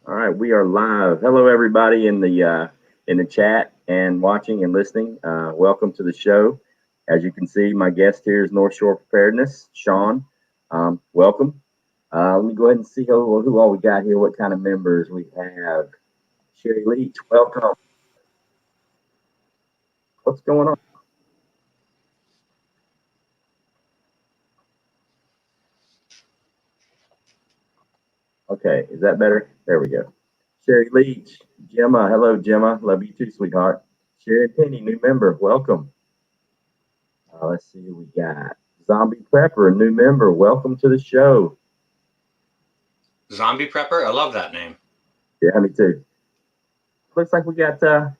All right, we are live. Hello, everybody in the chat and watching and listening. Welcome to the show. As you can see, my guest here is North Shore Preparedness, Sean. Welcome. Let me go ahead and see who all we got here. What kind of members we have? Sherry Leach, welcome. What's going on? Okay, is that better? There we go. Sherry Leach, Gemma. Hello, Gemma. Love you too, sweetheart. Sherry Penny, new member. Welcome. Let's see who we got. Zombie Prepper, new member. Welcome to the show. Zombie Prepper? I love that name. Yeah, me too. Looks like we got 12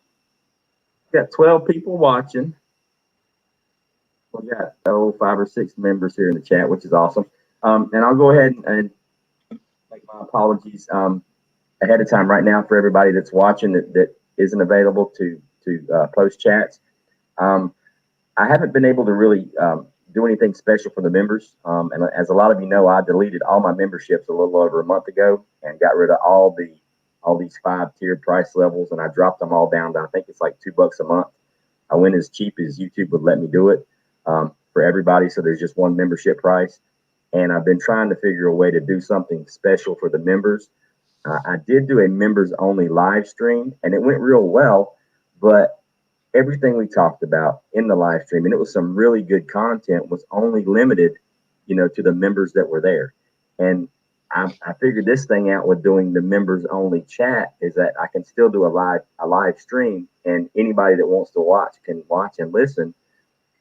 people watching. We got 5 or 6 members here in the chat, which is awesome. And I'll go ahead and make my apologies ahead of time right now for everybody that's watching that isn't available to post chats. I haven't been able to really do anything special for the members. And as a lot of you know, I deleted all my memberships a little over a month ago and got rid of all these 5 tiered price levels, and I dropped them all down to, I think it's like $2 a month. I went as cheap as YouTube would let me do it for everybody. So there's just one membership price. And I've been trying to figure a way to do something special for the members. I did do a members only live stream and it went real well, but everything we talked about in the live stream, and it was some really good content, was only limited, to the members that were there. And I figured this thing out with doing the members only chat is that I can still do a live stream, and anybody that wants to watch can watch and listen.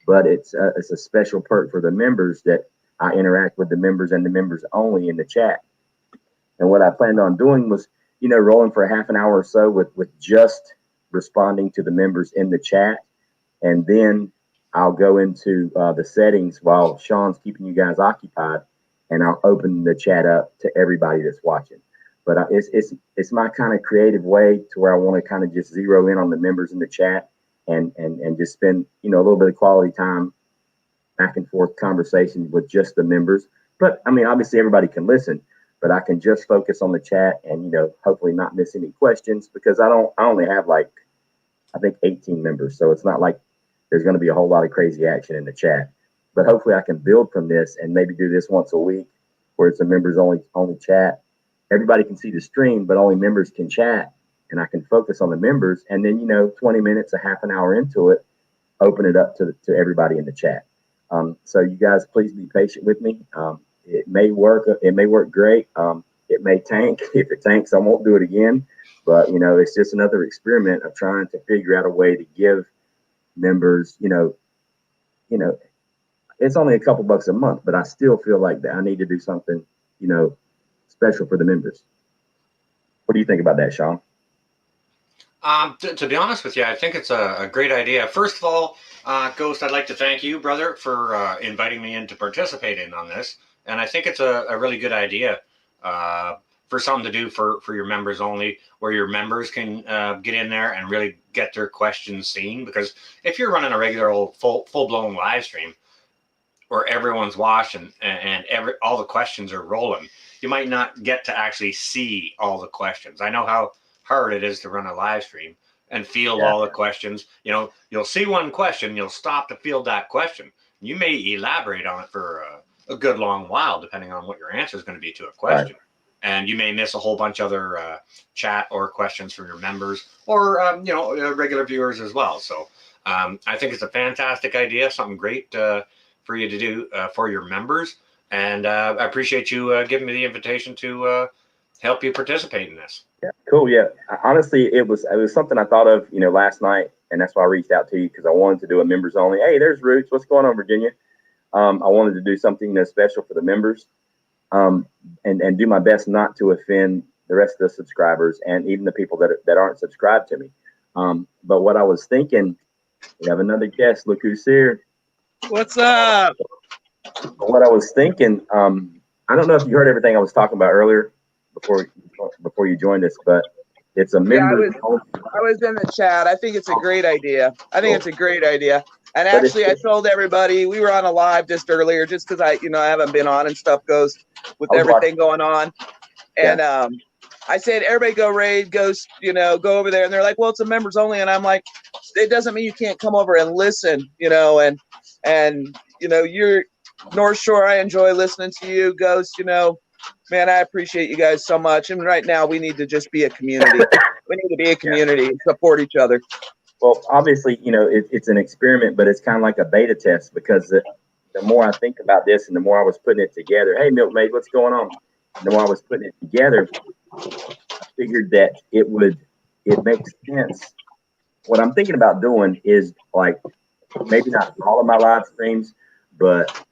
But it's a special perk for the members that I interact with the members and the members only in the chat. And what I planned on doing was, rolling for a half an hour or so with just responding to the members in the chat, and then I'll go into the settings while Sean's keeping you guys occupied, and I'll open the chat up to everybody that's watching. But it's my kind of creative way to where I want to kind of just zero in on the members in the chat and just spend a little bit of quality time back and forth conversation with just the members. But I mean, obviously everybody can listen, but I can just focus on the chat and hopefully not miss any questions, because I only have like, I think 18 members, so it's not like there's going to be a whole lot of crazy action in the chat. But hopefully I can build from this and maybe do this once a week where it's a members only chat. Everybody can see the stream, but only members can chat, and I can focus on the members. And then 20 minutes, a half an hour into it, open it up to everybody in the chat. So you guys, please be patient with me. It may work. It may work great. It may tank. If it tanks, I won't do it again. But it's just another experiment of trying to figure out a way to give members, it's only a couple bucks a month, but I still feel like that I need to do something, special for the members. What do you think about that, Sean? To be honest with you, I think it's a great idea. First of all, Ghost, I'd like to thank you, brother, for inviting me in to participate on this. And I think it's a really good idea for something to do for your members only, where your members can get in there and really get their questions seen. Because if you're running a regular old full-blown live stream where everyone's watching and all the questions are rolling, you might not get to actually see all the questions. I know how hard it is to run a live stream and field all the questions. You'll see one question, you'll stop to field that question. You may elaborate on it for a good long while, depending on what your answer is going to be to a question. Right. And you may miss a whole bunch of other chat or questions from your members or, regular viewers as well. So I think it's a fantastic idea, something great for you to do for your members. And I appreciate you giving me the invitation to help you participate in this. Yeah, cool. Yeah, honestly, it was something I thought of, last night, and that's why I reached out to you, because I wanted to do a members only. Hey, there's Roots. What's going on, Virginia? I wanted to do something special for the members, and do my best not to offend the rest of the subscribers and even the people that aren't subscribed to me. But what I was thinking, we have another guest. Look who's here. What's up? What I was thinking, I don't know if you heard everything I was talking about earlier before you joined us, but it's a member. Yeah, I was in the chat. I think it's a great idea. It's a great idea. And actually, I told everybody, we were on a live just earlier, just because I haven't been on and stuff goes with everything going on. And I said, everybody go raid, go over there. And they're like, well, it's a members only. And I'm like, it doesn't mean you can't come over and listen, and you're North Shore. I enjoy listening to you, Ghost, man, I appreciate you guys so much. And right now we need to just be a community. We need to be a community and support each other. Well, obviously, it's an experiment, but it's kind of like a beta test, because the more I think about this and the more I was putting it together, hey, Milkmaid, what's going on? The more I was putting it together, I figured that it makes sense. What I'm thinking about doing is, like, maybe not all of my live streams, but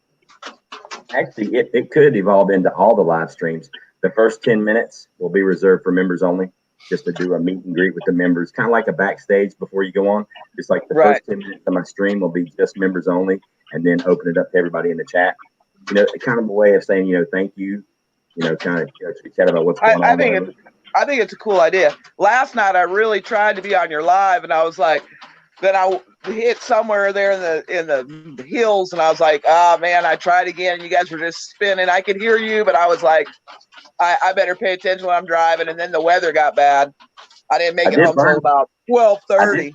actually it could evolve into all the live streams. The first 10 minutes will be reserved for members only, just to do a meet and greet with the members, kind of like a backstage before you go on. Just like the first 10 minutes of my stream will be just members only, and then open it up to everybody in the chat. Kind of a way of saying, thank you, kind of chat about what's going on. I think it's a cool idea. Last night I really tried to be on your live, and I was like, then I hit somewhere there in the hills, and I was like, oh man, I tried again. You guys were just spinning. I could hear you, but I was like, I better pay attention when I'm driving. And then the weather got bad. I didn't make it home until about 12:30.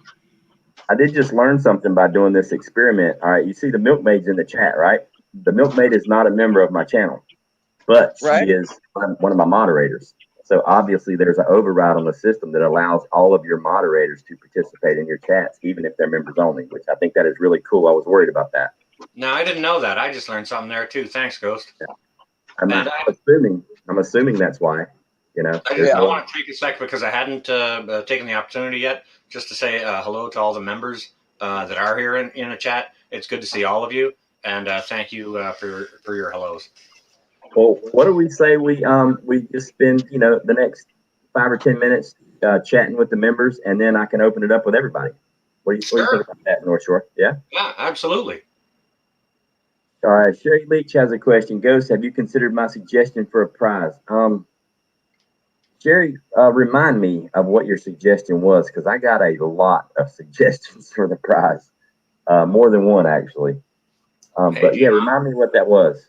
I did just learn something by doing this experiment. All right, you see the Milkmaid's in the chat, right? The Milkmaid is not a member of my channel, but she is one of my moderators. So obviously there's an override on the system that allows all of your moderators to participate in your chats, even if they're members only, which I think that is really cool. I was worried about that. No, I didn't know that. I just learned something there too. Thanks, Ghost. Yeah. I'm assuming that's why. I want to take a sec, because I hadn't taken the opportunity yet, just to say hello to all the members that are here in the chat. It's good to see all of you, and thank you for your hellos. Well, what do we say we just spend the next 5 or 10 minutes chatting with the members, and then I can open it up with everybody. What do you think about that, North Shore? Yeah, absolutely. All right, Sherry Leach has a question. Ghost, have you considered my suggestion for a prize? Sherry, remind me of what your suggestion was, because I got a lot of suggestions for the prize, more than one actually. But yeah, remind me what that was.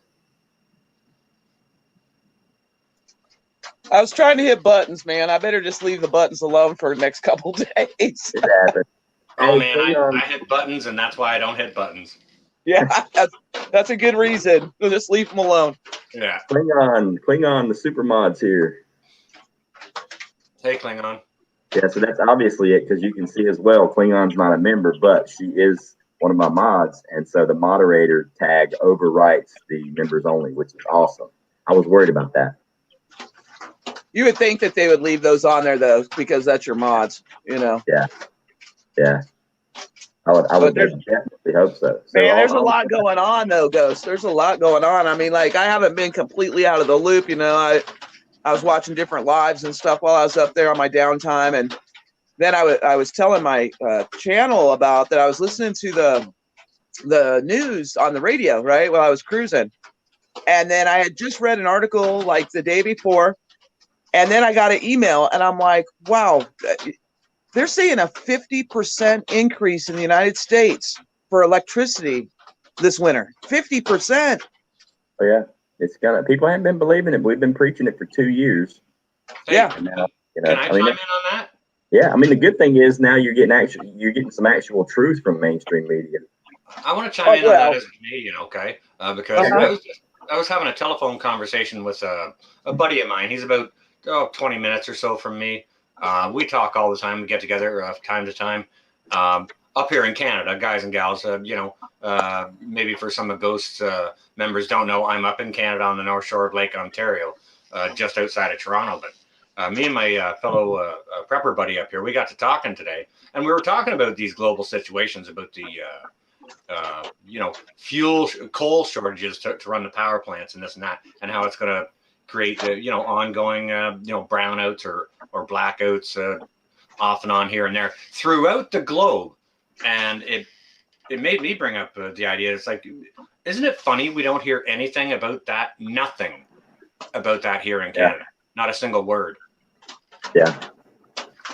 I was trying to hit buttons, man. I better just leave the buttons alone for the next couple days. It happened. Oh man, I hit buttons, and that's why I don't hit buttons. Yeah, that's a good reason. We'll just leave them alone. Yeah. Klingon, the super mod's here. Hey, Klingon. Yeah, so that's obviously it, because you can see as well, Klingon's not a member, but she is one of my mods, and so the moderator tag overwrites the members only, which is awesome. I was worried about that. You would think that they would leave those on there, though, because that's your mods, Yeah. I would definitely hope so. Man, there's a lot going on, though, Ghost. There's a lot going on. I mean, like, I haven't been completely out of the loop. I was watching different lives and stuff while I was up there on my downtime, and then I was telling my channel about that I was listening to the news on the radio, right, while I was cruising, and then I had just read an article like the day before. And then I got an email, and I'm like, wow, they're saying a 50% increase in the United States for electricity this winter. 50%. Oh, yeah. People haven't been believing it. We've been preaching it for 2 years. Hey, yeah. Now, can I chime in on that? Yeah. I mean, the good thing is now you're getting some actual truth from mainstream media. I want to chime in on that as a Canadian, okay? Because I was having a telephone conversation with a buddy of mine. He's about 20 minutes or so from me. We talk all the time. We get together time to time up here in Canada, guys and gals. Maybe for some of Ghost's members don't know, I'm up in Canada on the North Shore of Lake Ontario, just outside of Toronto. But me and my fellow prepper buddy up here, we got to talking today, and we were talking about these global situations, about the coal shortages to run the power plants and this and that, and how it's going to create ongoing brownouts or blackouts off and on here and there throughout the globe. And it made me bring up the idea. It's like, isn't it funny we don't hear anything about that? Nothing about that here in Canada. Not a single word. Yeah.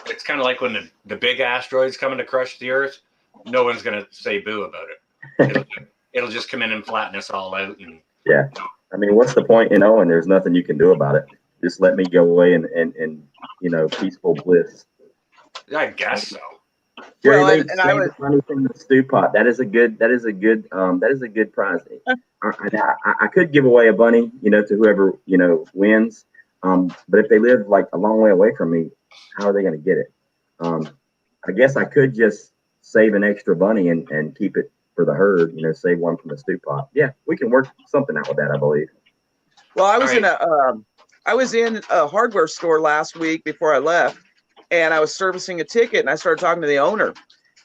It's kind of like when the big asteroids coming to crush the Earth. No one's going to say boo about it. It'll just come in and flatten us all out. And I mean, what's the point in knowing there's nothing you can do about it? just let me go away and peaceful bliss. I guess so. Jerry Well, Lee, and I save was the money from the stew pot. That is a good prize. I could give away a bunny, to whoever wins. But if they live like a long way away from me, how are they going to get it? I guess I could just save an extra bunny and keep it for the herd. Save one from the stew pot. Yeah, we can work something out with that, I believe. well, I was All right. I was in a hardware store last week before I left, and I was servicing a ticket, and I started talking to the owner,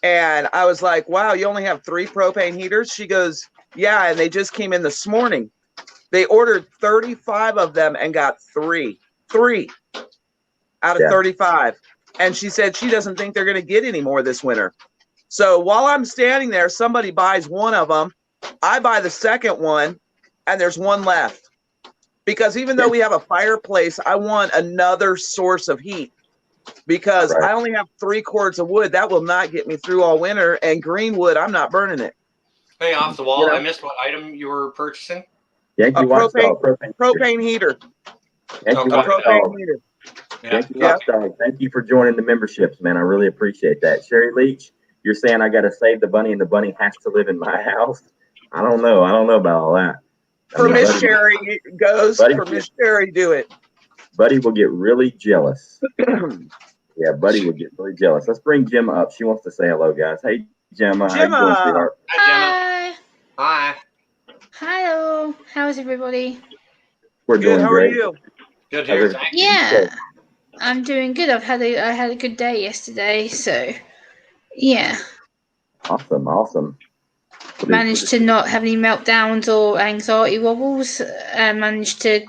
and I was like, "Wow, you only have 3 propane heaters?" She goes, "Yeah, and they just came in this morning. They ordered 35 of them and got 3 out of Yeah. 35." And she said she doesn't think they're going to get any more this winter. So while I'm standing there, somebody buys one of them. I buy the second one, and there's one left. Because even though we have a fireplace, I want another source of heat. Because Right. I only have 3 cords of wood. That will not get me through all winter. And green wood, I'm not burning it. Hey, off the wall. You know? I missed what item you were purchasing. Yankee A Watchdog. propane heater. Yankee Okay. A propane Watchdog. heater. Yeah. Yankee Watchdog. Thank you for joining the memberships, man. I really appreciate that. Sherry Leach, you're saying I got to save the bunny and the bunny has to live in my house? I don't know. I don't know about all that. For Miss Buddy, Sherry goes. Buddy, For Miss Sherry, do it. Buddy will get really jealous. Yeah, Buddy will get really jealous. Let's bring Gemma up. She wants to say hello, guys. Hey, Gemma. How you doing, Gemma. sweetheart? Hi, Gemma. Hi. Hi. Hello. How's everybody? We're Good. doing How are great. you? Good How's here. everything? Thank you. Yeah, I'm doing good. I had a good day yesterday, so yeah. Awesome. Managed to not have any meltdowns or anxiety wobbles. Managed to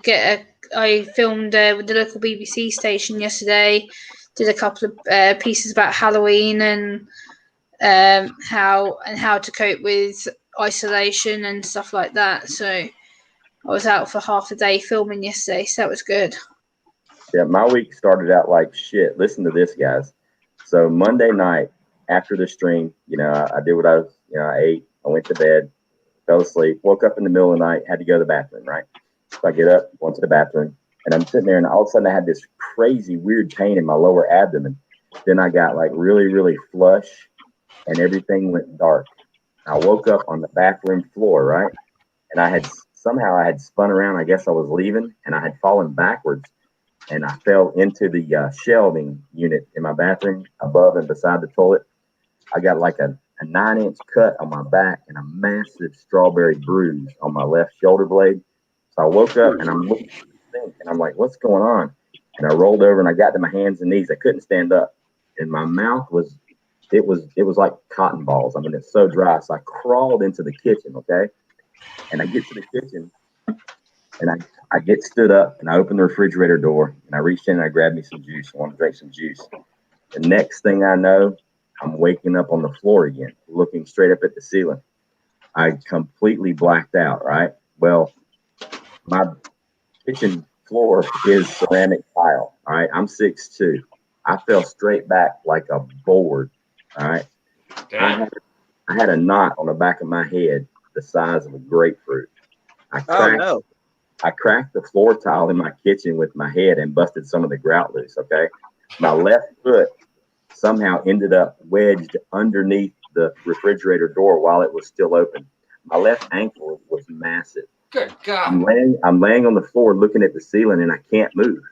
I filmed with the local BBC station yesterday. Did a couple of pieces about Halloween and how to cope with isolation and stuff like that. So I was out for half a day filming yesterday, so that was good. Yeah, my week started out like shit. Listen to this, guys. So Monday night after the stream, I did what I was, I ate, I went to bed, fell asleep, woke up in the middle of the night, had to go to the bathroom, right? So I get up, went to the bathroom, and I'm sitting there, and all of a sudden I had this crazy weird pain in my lower abdomen. Then I got like really, really flush, and everything went dark. I woke up on the bathroom floor, right? And I had spun around. I guess I was leaving, and I had fallen backwards, and I fell into the shelving unit in my bathroom above and beside the toilet. I got like a 9-inch cut on my back and a massive strawberry bruise on my left shoulder blade. So I woke up and I'm looking at the sink and I'm like, what's going on? And I rolled over and I got to my hands and knees. I couldn't stand up. And my mouth was like cotton balls. I mean, it's so dry. So I crawled into the kitchen, okay? And I get to the kitchen and I get stood up and I open the refrigerator door and I reached in and I grabbed me some juice. I want to drink some juice. The next thing I know, I'm waking up on the floor again, looking straight up at the ceiling. I completely blacked out, right? Well, my kitchen floor is ceramic tile, all right? I'm 6'2". I fell straight back like a board, all right? Damn. I had a knot on the back of my head the size of a grapefruit. I cracked the floor tile in my kitchen with my head and busted some of the grout loose, okay? My left foot somehow ended up wedged underneath the refrigerator door while it was still open. My left ankle was massive. Good God. I'm laying on the floor looking at the ceiling and I can't move.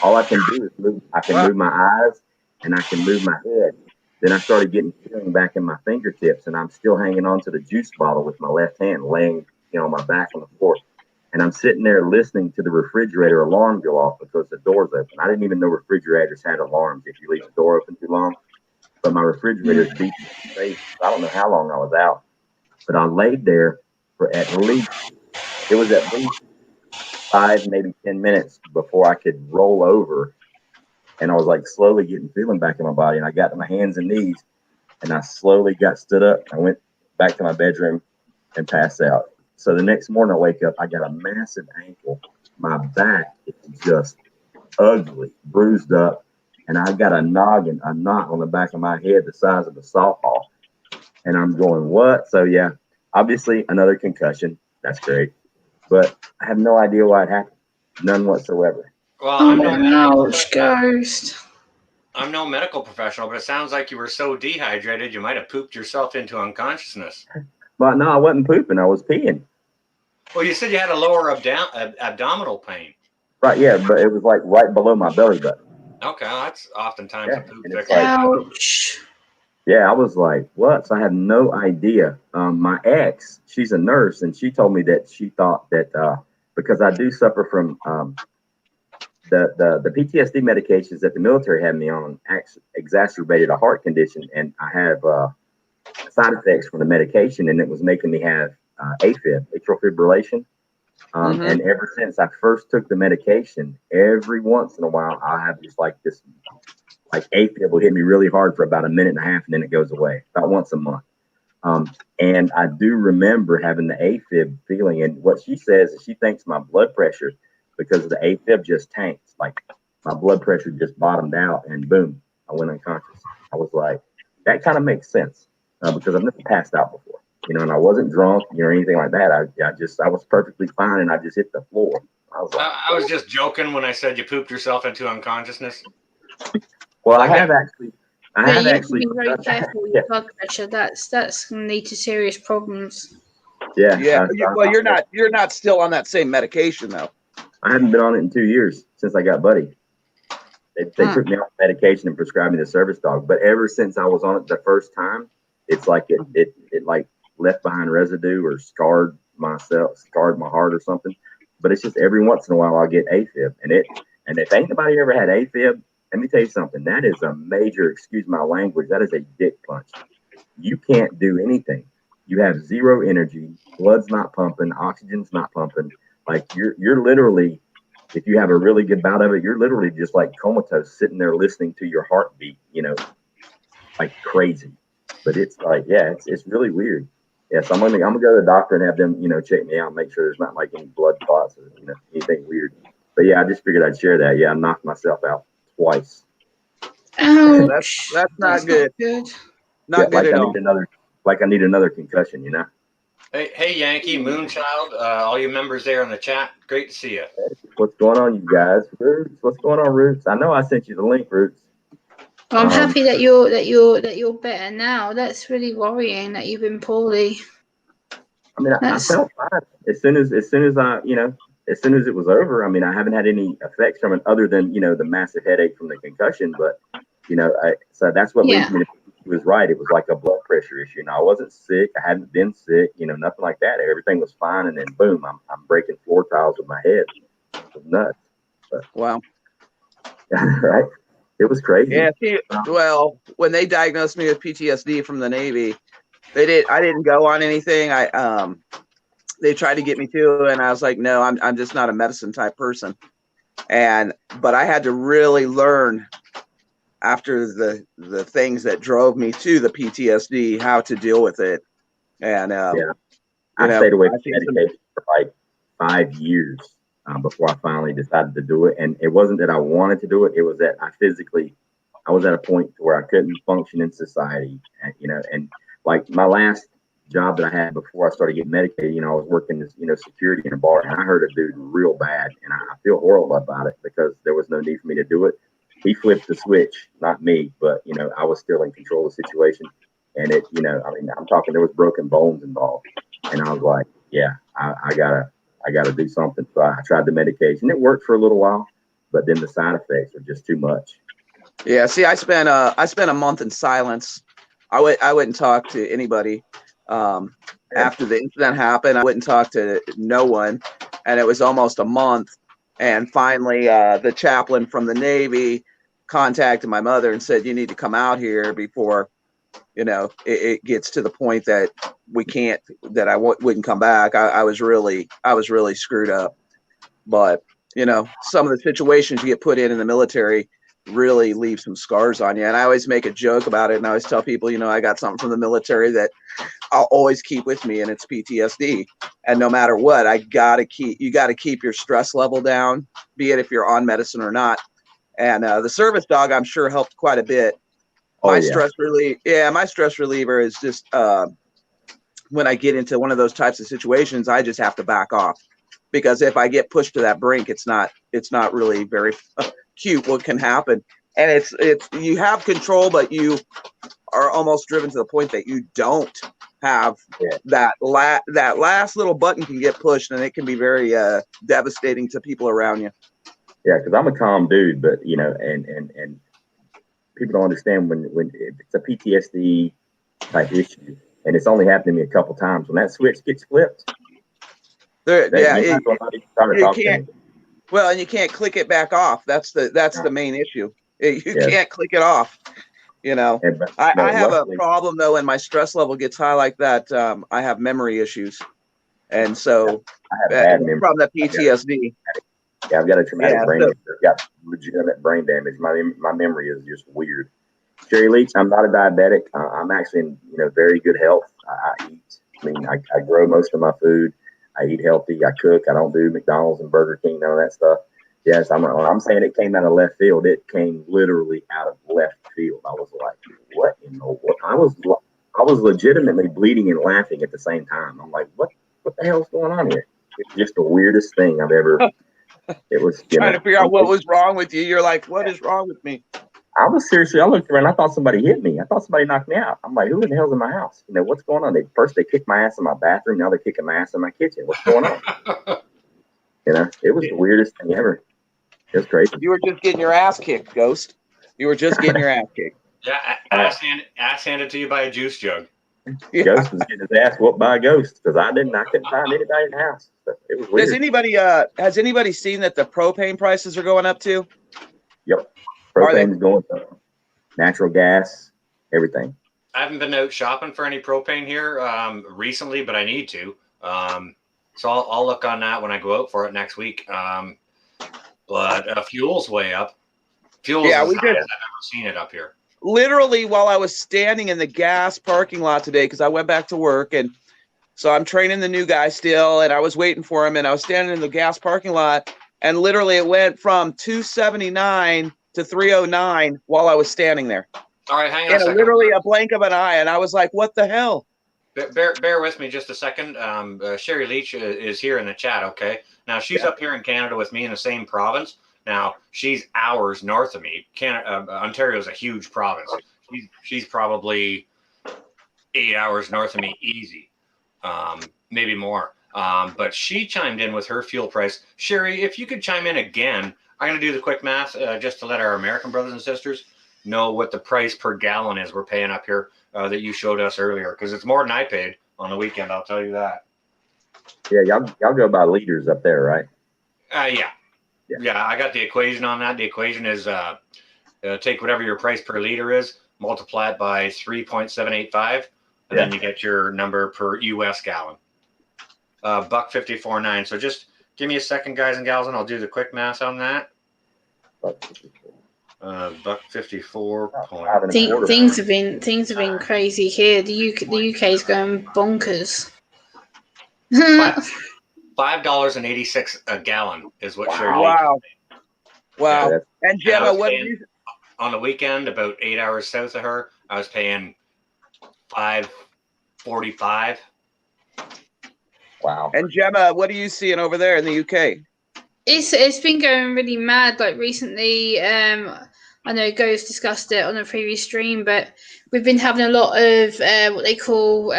All I can do is move. I can move my eyes and I can move my head. Then I started getting feeling back in my fingertips and I'm still hanging on to the juice bottle with my left hand laying, on my back on the floor. And I'm sitting there listening to the refrigerator alarm go off because the door's open. I didn't even know refrigerators had alarms if you leave the door open too long. But my refrigerator's beeping in my face. I don't know how long I was out. But I laid there for at least 5, maybe 10 minutes before I could roll over. And I was like slowly getting feeling back in my body. And I got to my hands and knees and I slowly got stood up. I went back to my bedroom and passed out. So the next morning I wake up, I got a massive ankle. My back is just ugly, bruised up. And I got a knot on the back of my head the size of a softball. And I'm going, what? So yeah, obviously another concussion. That's great. But I have no idea why it happened. None whatsoever. Well, Ouch, Ghost. I'm no medical professional, but it sounds like you were so dehydrated you might have pooped yourself into unconsciousness. But no, I wasn't pooping. I was peeing. Well, you said you had a lower abdominal pain. Right, yeah, but it was like right below my belly button. Okay, well, that's oftentimes a poop and it's fix. like, Ouch. yeah, I was like, what? So I had no idea. My ex, she's a nurse, and she told me that she thought that because I do suffer from the PTSD medications that the military had me on exacerbated a heart condition, and I have side effects from the medication, and it was making me have AFib, atrial fibrillation. And ever since I first took the medication, every once in a while, I'll have just like this, like AFib will hit me really hard for about a minute and a half, and then it goes away about once a month. And I do remember having the AFib feeling, and what she says is she thinks my blood pressure, because the AFib just tanked, like my blood pressure just bottomed out, and boom, I went unconscious. I was like, that kind of makes sense because I've never passed out before, and I wasn't drunk or anything like that. I was perfectly fine, and I just hit the floor. I was just joking when I said you pooped yourself into unconsciousness. Well, Like I have actually. You have to be very careful with your blood pressure. That's going to lead to serious problems. Yeah. Well, you're not still on that same medication though. I haven't been on it in 2 years since I got Buddy. They took me off medication and prescribed me the service dog. But ever since I was on it the first time, it's like it like left behind residue or scarred my heart or something. But it's just every once in a while I'll get AFib, and if anybody ever had AFib, let me tell you something. That is a major, excuse my language, that is a dick punch. You can't do anything. You have zero energy. Blood's not pumping. Oxygen's not pumping. Like you're literally, if you have a really good bout of it, you're literally just like comatose, sitting there listening to your heartbeat, like crazy. But it's like, yeah, it's really weird. Yeah, so I'm gonna go to the doctor and have them, check me out, make sure there's not like any blood clots or anything weird. But yeah, I just figured I'd share that. Yeah, I knocked myself out twice. Ouch. That's not good. Not good like at I all. need another concussion, Hey, Yankee, Moonchild, all you members there in the chat, great to see you. What's going on, you guys? Roots, what's going on, Roots? I know I sent you the link, Roots. I'm happy that you're better now. That's really worrying that you've been poorly. I mean, I felt fine as soon as I, as soon as it was over. I mean, I haven't had any effects from it other than the massive headache from the concussion. But so that's what leads me to. He was right. It was like a blood pressure issue. I wasn't sick. I hadn't been sick. Nothing like that. Everything was fine. And then boom, I'm breaking floor tiles with my head. It was nuts. But, wow. Right. It was crazy. Yeah. Well, when they diagnosed me with PTSD from the Navy, I didn't go on anything. They tried to get me to, and I was like, no, I'm just not a medicine type person. But I had to really learn after the things that drove me to the PTSD, how to deal with it. And I stayed away from medication for like 5 years before I finally decided to do it. And it wasn't that I wanted to do it. It was that I was at a point where I couldn't function in society. And like my last job that I had before I started getting medicated, I was working as, security in a bar, and I hurt a dude real bad. And I feel horrible about it because there was no need for me to do it. He flipped the switch, not me, but I was still in control of the situation. And I'm talking, there was broken bones involved. And I was like, yeah, I gotta do something. So I tried the medication. It worked for a little while, but then the side effects were just too much. Yeah, see, I spent a month in silence. I wouldn't talk to anybody. After the incident happened, I wouldn't talk to no one. And it was almost a month. And finally, the chaplain from the Navy contacted my mother and said, you need to come out here before, it gets to the point that we can't, that I wouldn't come back. I was really screwed up. But, some of the situations you get put in the military really leave some scars on you. And I always make a joke about it. And I always tell people, I got something from the military that I'll always keep with me, and it's PTSD. And no matter what, you got to keep your stress level down, be it if you're on medicine or not. And the service dog, I'm sure, helped quite a bit. My stress reliever is just when I get into one of those types of situations, I just have to back off because if I get pushed to that brink, it's not really very cute what can happen. And it's you have control, but you are almost driven to the point that you don't have that last little button can get pushed, and it can be very devastating to people around you. Yeah, because I'm a calm dude, but and people don't understand when it's a PTSD type issue, and it's only happened to me a couple times. When that switch gets flipped, you can't. Well, and you can't click it back off. That's the main issue. You can't click it off. I have a problem though, when my stress level gets high like that. I have memory issues, and so I have bad memory from the PTSD. Yeah, I've got a traumatic brain damage. I've got legitimate brain damage. My memory is just weird. Sherry Leach, I'm not a diabetic. I'm actually in very good health. I eat. I mean, I grow most of my food. I eat healthy. I cook. I don't do McDonald's and Burger King, none of that stuff. Yes, I'm saying it came out of left field. It came literally out of left field. I was like, what in the world? I was legitimately bleeding and laughing at the same time. I'm like, what the hell's going on here? It's just the weirdest thing I've ever. It was trying to figure out what was wrong with you. You're like, what is wrong with me? I was seriously. I looked around. I thought somebody hit me. I thought somebody knocked me out. I'm like, who in the hell's in my house? What's going on? First they kicked my ass in my bathroom. Now they're kicking my ass in my kitchen. What's going on? It was the weirdest thing ever. It was crazy. You were just getting your ass kicked, Ghost. You were just getting your ass kicked. Yeah, ass handed to you by a juice jug. Yeah. Ghost was getting his ass whooped by a ghost because I couldn't find anybody in the house. It was weird. Has anybody seen that the propane prices are going up too? Yep. Propane is going up. Natural gas, everything. I haven't been out shopping for any propane here recently, but I need to. So I'll look on that when I go out for it next week. But fuel's way up. Fuel's as high as I've ever seen it up here. Literally, while I was standing in the gas parking lot today, because I went back to work, and so I'm training the new guy still, and I was waiting for him, and I was standing in the gas parking lot, and literally it went from $2.79 to $3.09 while I was standing there. All right, hang on a second. Literally a blink of an eye, and I was like, what the hell? Bear with me just a second. Sherry Leach is here in the chat, okay? Now, she's up here in Canada with me in the same province. Now, she's hours north of me. Ontario is a huge province. She's probably 8 hours north of me, easy, maybe more. But she chimed in with her fuel price. Sherry, if you could chime in again, I'm going to do the quick math just to let our American brothers and sisters know what the price per gallon is we're paying up here that you showed us earlier, because it's more than I paid on the weekend, I'll tell you that. Yeah, y'all go by liters up there, right? Yeah, I got the equation on that. The equation is take whatever your price per liter is, multiply it by 3.785, and then you get your number per US gallon. $1.54.9. So just give me a second, guys and gals, and I'll do the quick math on that. $1.54. Things have been crazy here. The UK is going bonkers. $5.86 a gallon is what Sherry Leach is paying. Wow. Yeah, and Gemma, what on the weekend, about 8 hours south of her, I was paying $5.45. Wow. And Gemma, what are you seeing over there in the UK? It's been going really mad. Like recently, I know Ghost discussed it on a previous stream, but we've been having a lot of what they call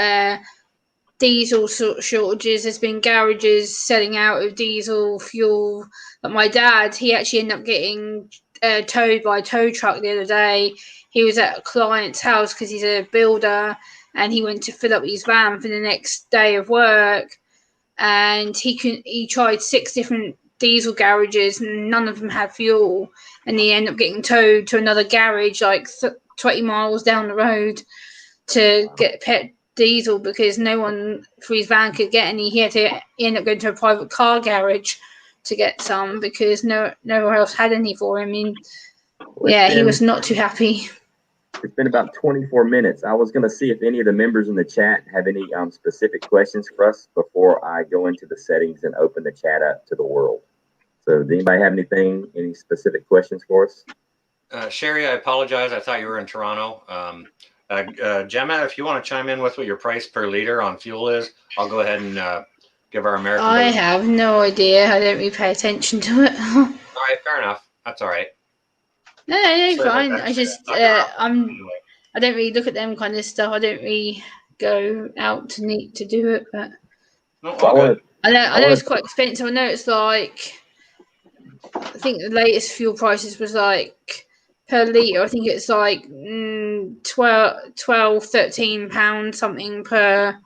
diesel shortages. There's been garages selling out of diesel fuel. But my dad, he actually ended up getting towed by a tow truck the other day. He was at a client's house because he's a builder, and he went to fill up his van for the next day of work. And he tried 6 different diesel garages, and none of them had fuel. And he ended up getting towed to another garage like 20 miles down the road to get pet diesel because no one for his van could get any. He ended up going to a private car garage to get some because nowhere else had any for him. I mean, he was not too happy. It's been about 24 minutes. I was going to see if any of the members in the chat have any specific questions for us before I go into the settings and open the chat up to the world. So does anybody have any specific questions for us? Sherry, I apologize. I thought you were in Toronto. Gemma, if you want to chime in with what your price per liter on fuel is, I'll go ahead and Give our American. I have no idea. I don't really pay attention to it. All right, fair enough. That's all right. No, Sorry fine. about that. I just Anyway. I don't really look at them kind of stuff. I don't really go out to need to do it, but No, all good. I know it's quite expensive. I know it's like, I think the latest fuel prices was like per litre. I think it's like 12, 13 pounds something per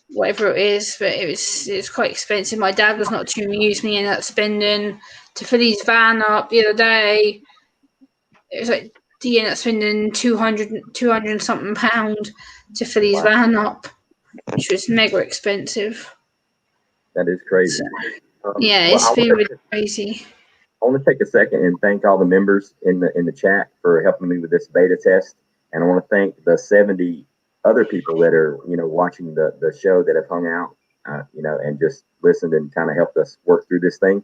whatever it is. But it's quite expensive. My dad was not too amused. Me ended up spending to fill his van up the other day. It was like he ended up spending 200 and something pound to fill his van up, which was mega expensive. That is crazy. Yeah, well, it's been really crazy. I want to take a second and thank all the members in the chat for helping me with this beta test, and I want to thank the 70 other people that are watching the show that have hung out, and just listened and kind of helped us work through this thing.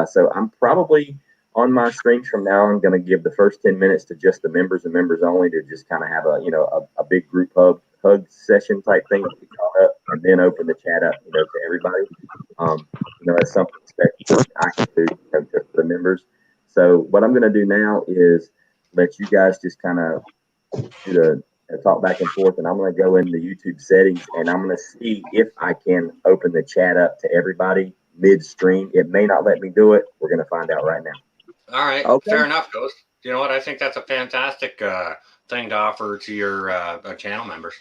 So I'm probably on my streams from now on going to give the first 10 minutes to just the members and members only, to just kind of have a big group hug session type thing to be caught up, and then open the chat up to everybody. It's something special I can do just for the members. So what I'm going to do now is let you guys just kind of do the talk back and forth, and I'm going to go into YouTube settings, and I'm going to see if I can open the chat up to everybody midstream. It may not let me do it. We're going to find out right now. All right, okay. Fair enough, Ghost. You know what? I think that's a fantastic thing to offer to your channel members.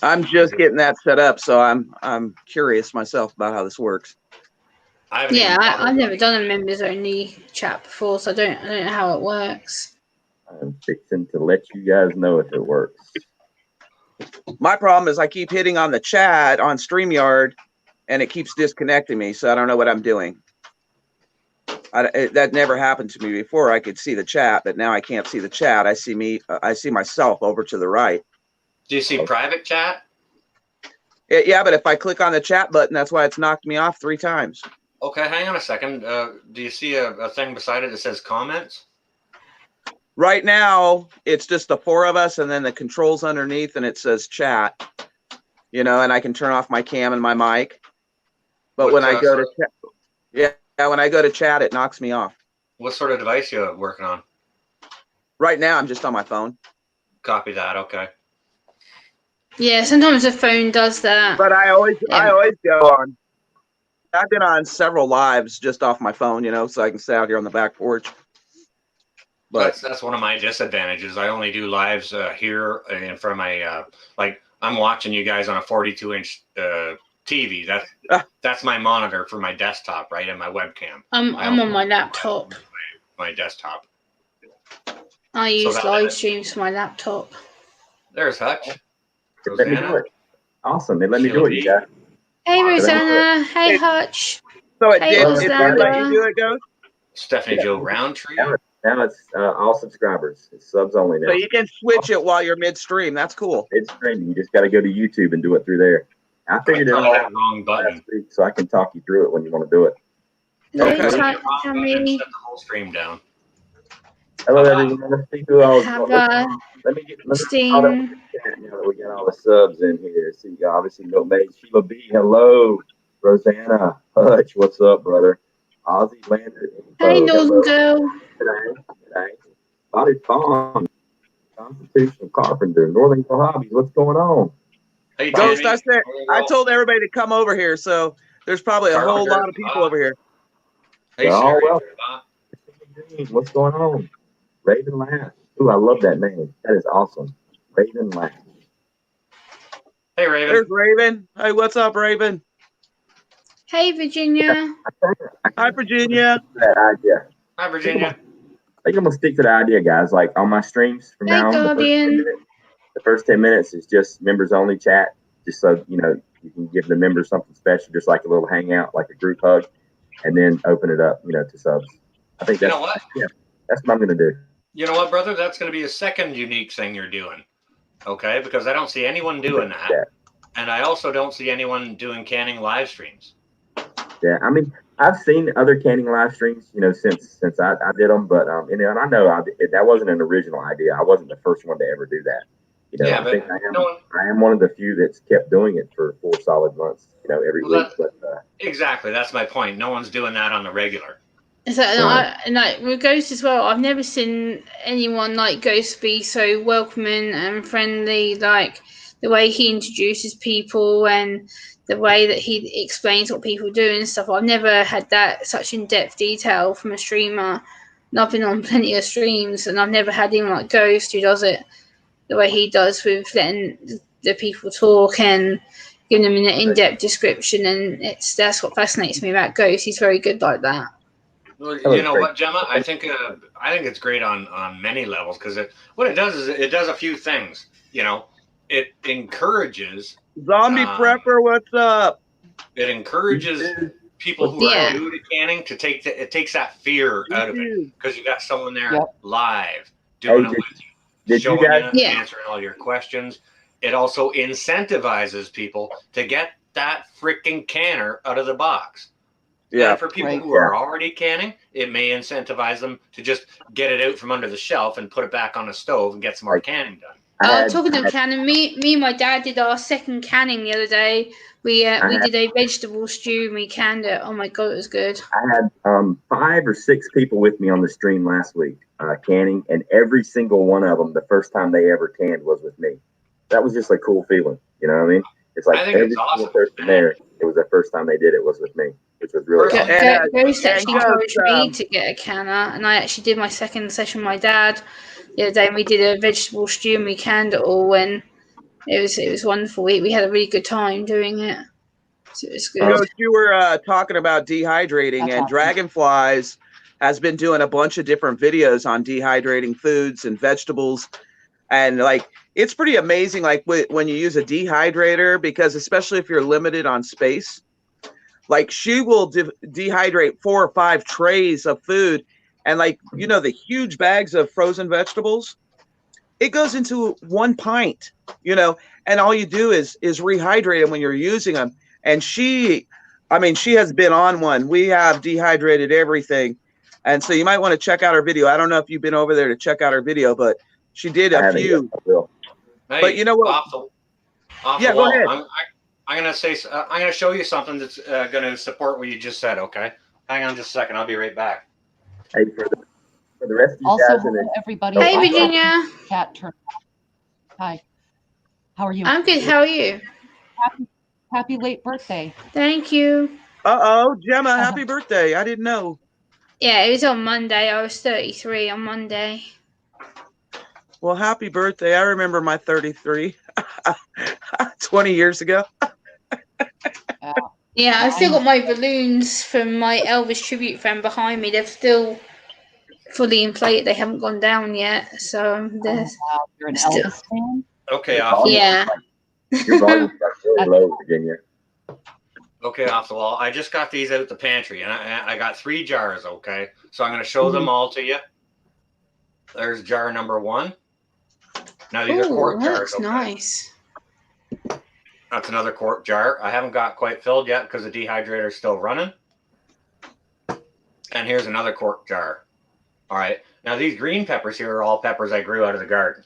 I'm just getting that set up, so I'm curious myself about how this works. I've never done a members only chat before, so I don't know how it works. I'm fixing to let you guys know if it works. My problem is I keep hitting on the chat on StreamYard, and it keeps disconnecting me, so I don't know what I'm doing. That never happened to me before. I could see the chat, but now I can't see the chat. I see myself over to the right. Do you see private chat? Yeah, but if I click on the chat button, that's why it's knocked me off 3 times. Okay, hang on a second. Do you see a thing beside it that says comments? Right now, it's just the 4 of us, and then the controls underneath, and it says chat. And I can turn off my cam and my mic. But when I go to chat, when I go to chat, it knocks me off. What sort of device you working on? Right now, I'm just on my phone. Copy that. Okay. Yeah, sometimes the phone does that. But I always go on. I've been on several lives just off my phone, so I can stay out here on the back porch. But that's one of my disadvantages. I only do lives here in front of my I'm watching you guys on a 42-inch TV. That's my monitor for my desktop, right, and my webcam. I'm on my laptop. My desktop. I use live streams for my laptop. There's Hutch. Let me do it. Awesome. They let me do it, you guys. Hey, Rosanna. Hey, Hutch. So it did let you do it, Ghost? Stephanie Joe Roundtree. Now it's all subscribers. It's subs only now. So you can switch it while you're midstream. That's cool. Midstream. You just got to go to YouTube and do it through there. I figured it out wrong button, so I can talk you through it when you want to do it. Okay. Set the whole stream down. Hello, everyone. Let's see who else. Let me Steam. Now that we got all the subs in here. See, obviously, no May. Sheila B. Hello. Rosanna. Hutch. What's up, brother? Ozzy Lander. Hey, Northern Girl. Today. Body Fawn. Constitutional Carpenter. Northern Girl Hobbies. What's going on? Hey, Ghost, I told everybody to come over here, so there's probably a whole lot of people over here. Hey, what's going on? Raven Lash. Ooh, I love that name. That is awesome. Raven Lash. Hey, Raven. There's Raven. Hey, what's up, Raven? Hey, Virginia. Hi, Virginia. That idea. Hi, Virginia. I think I'm gonna stick to the idea, guys. Like on my streams from now on, the first 10 minutes is just members only chat, just so you can give the members something special, just like a little hangout, like a group hug, and then open it up, to subs. I think that's that's what I'm gonna do. You know what, brother? That's gonna be a second unique thing you're doing. Okay, because I don't see anyone doing that. And I also don't see anyone doing canning live streams. Yeah, I mean, I've seen other canning live streams, since I did them, but and I know that wasn't an original idea. I wasn't the first one to ever do that. You know, Yeah, I but think no one. I am one of the few that's kept doing it for 4 solid months. You know, every Well, week. But exactly, that's my point. No one's doing that on the regular. So, Right. and like with Ghost as well, I've never seen anyone like Ghost be so welcoming and friendly. Like the way he introduces people and the way that he explains what people do and stuff. I've never had that such in-depth detail from a streamer. And I've been on plenty of streams, and I've never had anyone like Ghost who does it the way he does, with letting the people talk and giving them an in-depth description. And that's what fascinates me about Ghost. He's very good like that. Well, that you was know great. what, Gemma? I think it's great on many levels because what it does is it does a few things. You know, it encourages Zombie um, prepper, what's up? it encourages people who Yeah. are new to canning to it takes that fear out of it because you got someone there live doing it with you, Did you showing guys? you, Yeah. answering all your questions. It also incentivizes people to get that freaking canner out of the box. Yeah. And for people who are already canning, it may incentivize them to just get it out from under the shelf and put it back on the stove and get some more canning done. Talking of canning, me and my dad did our second canning the other day. We did a vegetable stew and we canned it. Oh my god, it was good. I had 5 or 6 people with me on the stream last week canning, and every single one of them, the first time they ever canned was with me. That was just a cool feeling. You know what I mean? It's like every single person there, it was the first time they did it was with me, which was really awesome. Ghost actually encouraged me to get a canner, and I actually did my second session with my dad the other day, and we did a vegetable stew and we canned it all, and it was wonderful. We had a really good time doing it. So it was good. Ghost, you were talking about dehydrating, and Dragonflies has been doing a bunch of different videos on dehydrating foods and vegetables, and like it's pretty amazing. Like when you use a dehydrator, because especially if you're limited on space, like she will dehydrate 4 or 5 trays of food, and like the huge bags of frozen vegetables, it goes into 1 pint, and all you do is rehydrate them when you're using them. And she has been on one. We have dehydrated everything. And so you might want to check out her video. I don't know if you've been over there to check out her video, but she did a few. Hey, but you know what? Off the wall. Go ahead. I'm gonna show you something that's gonna support what you just said. Okay, hang on just a second. I'll be right back. Hey, for the rest of you also, guys, hello, everybody. Hey, Virginia. Cat turn. Hi. How are you? I'm good. How are you? Happy late birthday. Thank you. Gemma, happy birthday. I didn't know. Yeah, it was on Monday. I was 33 on Monday. Well, happy birthday. I remember my 33 20 years ago. Yeah, I've still got my balloons from my Elvis tribute fan behind me. They're still fully inflated. They haven't gone down yet. So you're an Elvis fan? Okay, yeah. Your volume's really low, Virginia. Okay, off the wall. I just got these out the pantry, and I got 3 jars. Okay, so I'm going to show them all to you. There's jar number 1. Now these are quart jars. That's nice. That's another quart jar. I haven't got quite filled yet because the dehydrator is still running. And here's another quart jar. All right. Now these green peppers here are all peppers I grew out of the garden.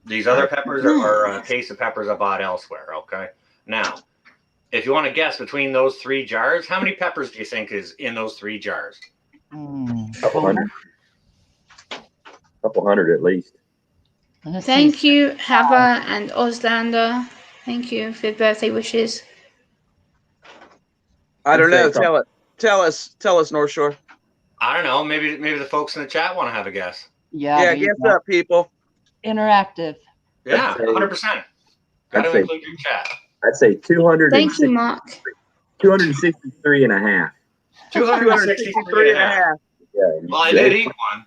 These other peppers are a case of peppers I bought elsewhere. Okay. Now, if you want to guess between those 3 jars, how many peppers do you think is in those 3 jars? Couple hundred at least. Thank you, Hava and Oslander. Thank you for your birthday wishes. I don't know. Tell us, North Shore. I don't know. Maybe the folks in the chat want to have a guess. Yeah, guess up, people. Interactive. Yeah, 100%. Got to include your chat. I'd say 200. Thank you, Mark. 263 and a half. 263 and a half. Yeah. Well, I did eat one.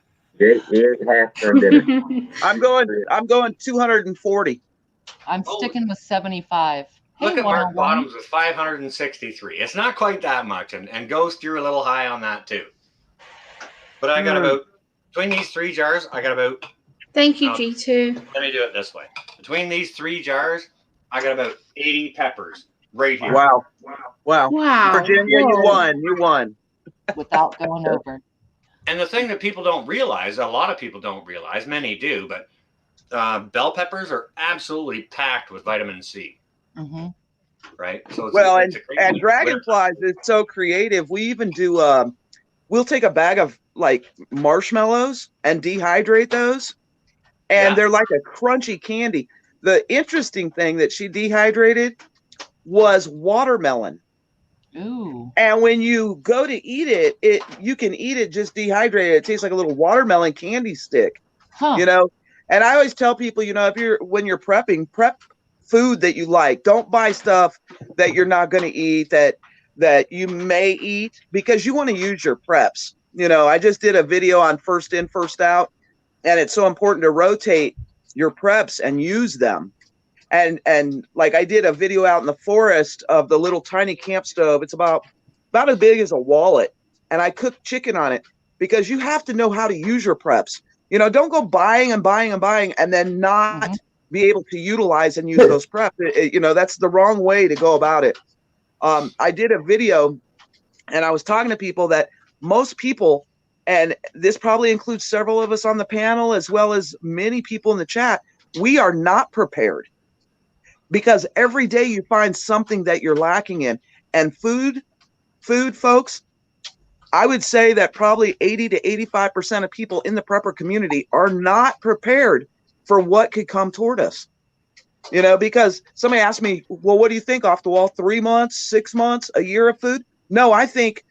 Half from dinner. I'm going 240. I'm sticking with 75. Look at Mark Bottoms with 563. It's not quite that much, and Ghost, you're a little high on that too. But I got about between these 3 jars. I got about. Thank you, G2. Let me do it this way. Between these 3 jars, I got about 80 peppers right here. Wow. Whoa. Virginia, you won. Without going over. And the thing that people don't realize, a lot of people don't realize, many do, but bell peppers are absolutely packed with vitamin C, Mm-hmm. right? So Well, it's a great and winter. dragonflies is so creative. We even do. We'll take a bag of like marshmallows and dehydrate those, and Yeah. they're like a crunchy candy. The interesting thing that she dehydrated was watermelon. Ooh. And when you go to eat it, you can eat it just dehydrated. It tastes like a little watermelon candy stick, Huh. you know. And I always tell people, if when you're prepping, prep food that you like. Don't buy stuff that you're not going to eat that you may eat, because you want to use your preps. I just did a video on first in, first out, and it's so important to rotate your preps and use them. And like I did a video out in the forest of the little tiny camp stove. It's about as big as a wallet, and I cooked chicken on it, because you have to know how to use your preps. Don't go buying and buying and buying and then not Mhm. be able to utilize and use those preps. That's the wrong way to go about it. I did a video, and I was talking to people that most people, and this probably includes several of us on the panel as well as many people in the chat, we are not prepared, because every day you find something that you're lacking in. And food, folks, I would say that probably 80 to 85% of people in the prepper community are not prepared for what could come toward us. Because somebody asked me, well, what do you think off the wall? 3 months, 6 months, a year of food? No, I think